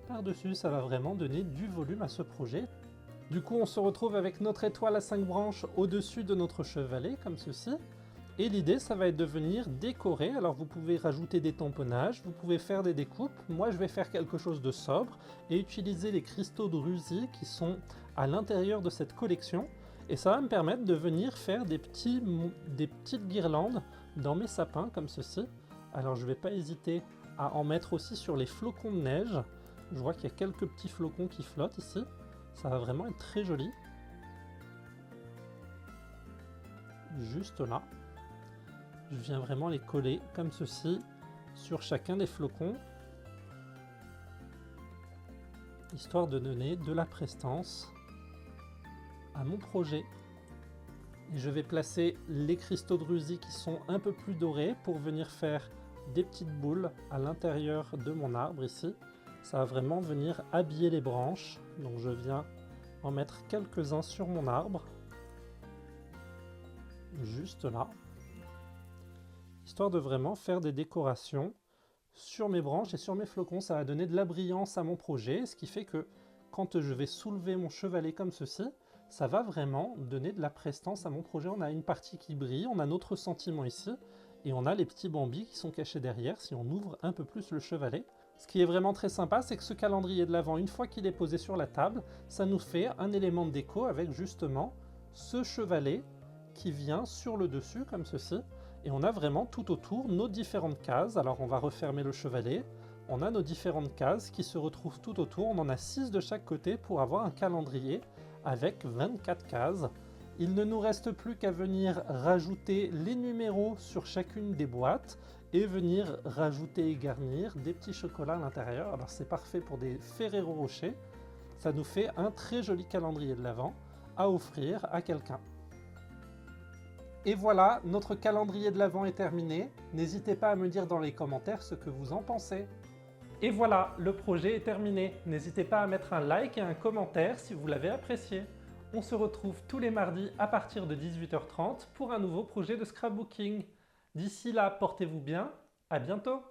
Par-dessus, ça va vraiment donner du volume à ce projet. Du coup, on se retrouve avec notre étoile à 5 branches au-dessus de notre chevalet, comme ceci. Et l'idée, ça va être de venir décorer. Alors vous pouvez rajouter des tamponnages, vous pouvez faire des découpes. Moi, je vais faire quelque chose de sobre et utiliser les cristaux de Russie qui sont à l'intérieur de cette collection. Et ça va me permettre de venir faire des petites guirlandes dans mes sapins, comme ceci. Alors je ne vais pas hésiter à en mettre aussi sur les flocons de neige. Je vois qu'il y a quelques petits flocons qui flottent ici. Ça va vraiment être très joli. Juste là. Je viens vraiment les coller comme ceci sur chacun des flocons, histoire de donner de la prestance à mon projet. Et je vais placer les cristaux de Russie qui sont un peu plus dorés pour venir faire des petites boules à l'intérieur de mon arbre ici. Ça va vraiment venir habiller les branches. Donc je viens en mettre quelques-uns sur mon arbre. Juste là. Histoire de vraiment faire des décorations sur mes branches et sur mes flocons. Ça va donner de la brillance à mon projet, ce qui fait que quand je vais soulever mon chevalet comme ceci, ça va vraiment donner de la prestance à mon projet. On a une partie qui brille, on a notre sentiment ici, et on a les petits bambis qui sont cachés derrière si on ouvre un peu plus le chevalet. Ce qui est vraiment très sympa, c'est que ce calendrier de l'Avent, une fois qu'il est posé sur la table, ça nous fait un élément de déco avec justement ce chevalet qui vient sur le dessus comme ceci. Et on a vraiment tout autour nos différentes cases. Alors on va refermer le chevalet. On a nos différentes cases qui se retrouvent tout autour. On en a 6 de chaque côté pour avoir un calendrier avec 24 cases. Il ne nous reste plus qu'à venir rajouter les numéros sur chacune des boîtes et venir rajouter et garnir des petits chocolats à l'intérieur. Alors c'est parfait pour des Ferrero Rocher. Ça nous fait un très joli calendrier de l'Avent à offrir à quelqu'un. Et voilà, notre calendrier de l'Avent est terminé. N'hésitez pas à me dire dans les commentaires ce que vous en pensez. Et voilà, le projet est terminé. N'hésitez pas à mettre un like et un commentaire si vous l'avez apprécié. On se retrouve tous les mardis à partir de 18h30 pour un nouveau projet de scrapbooking. D'ici là, portez-vous bien, à bientôt!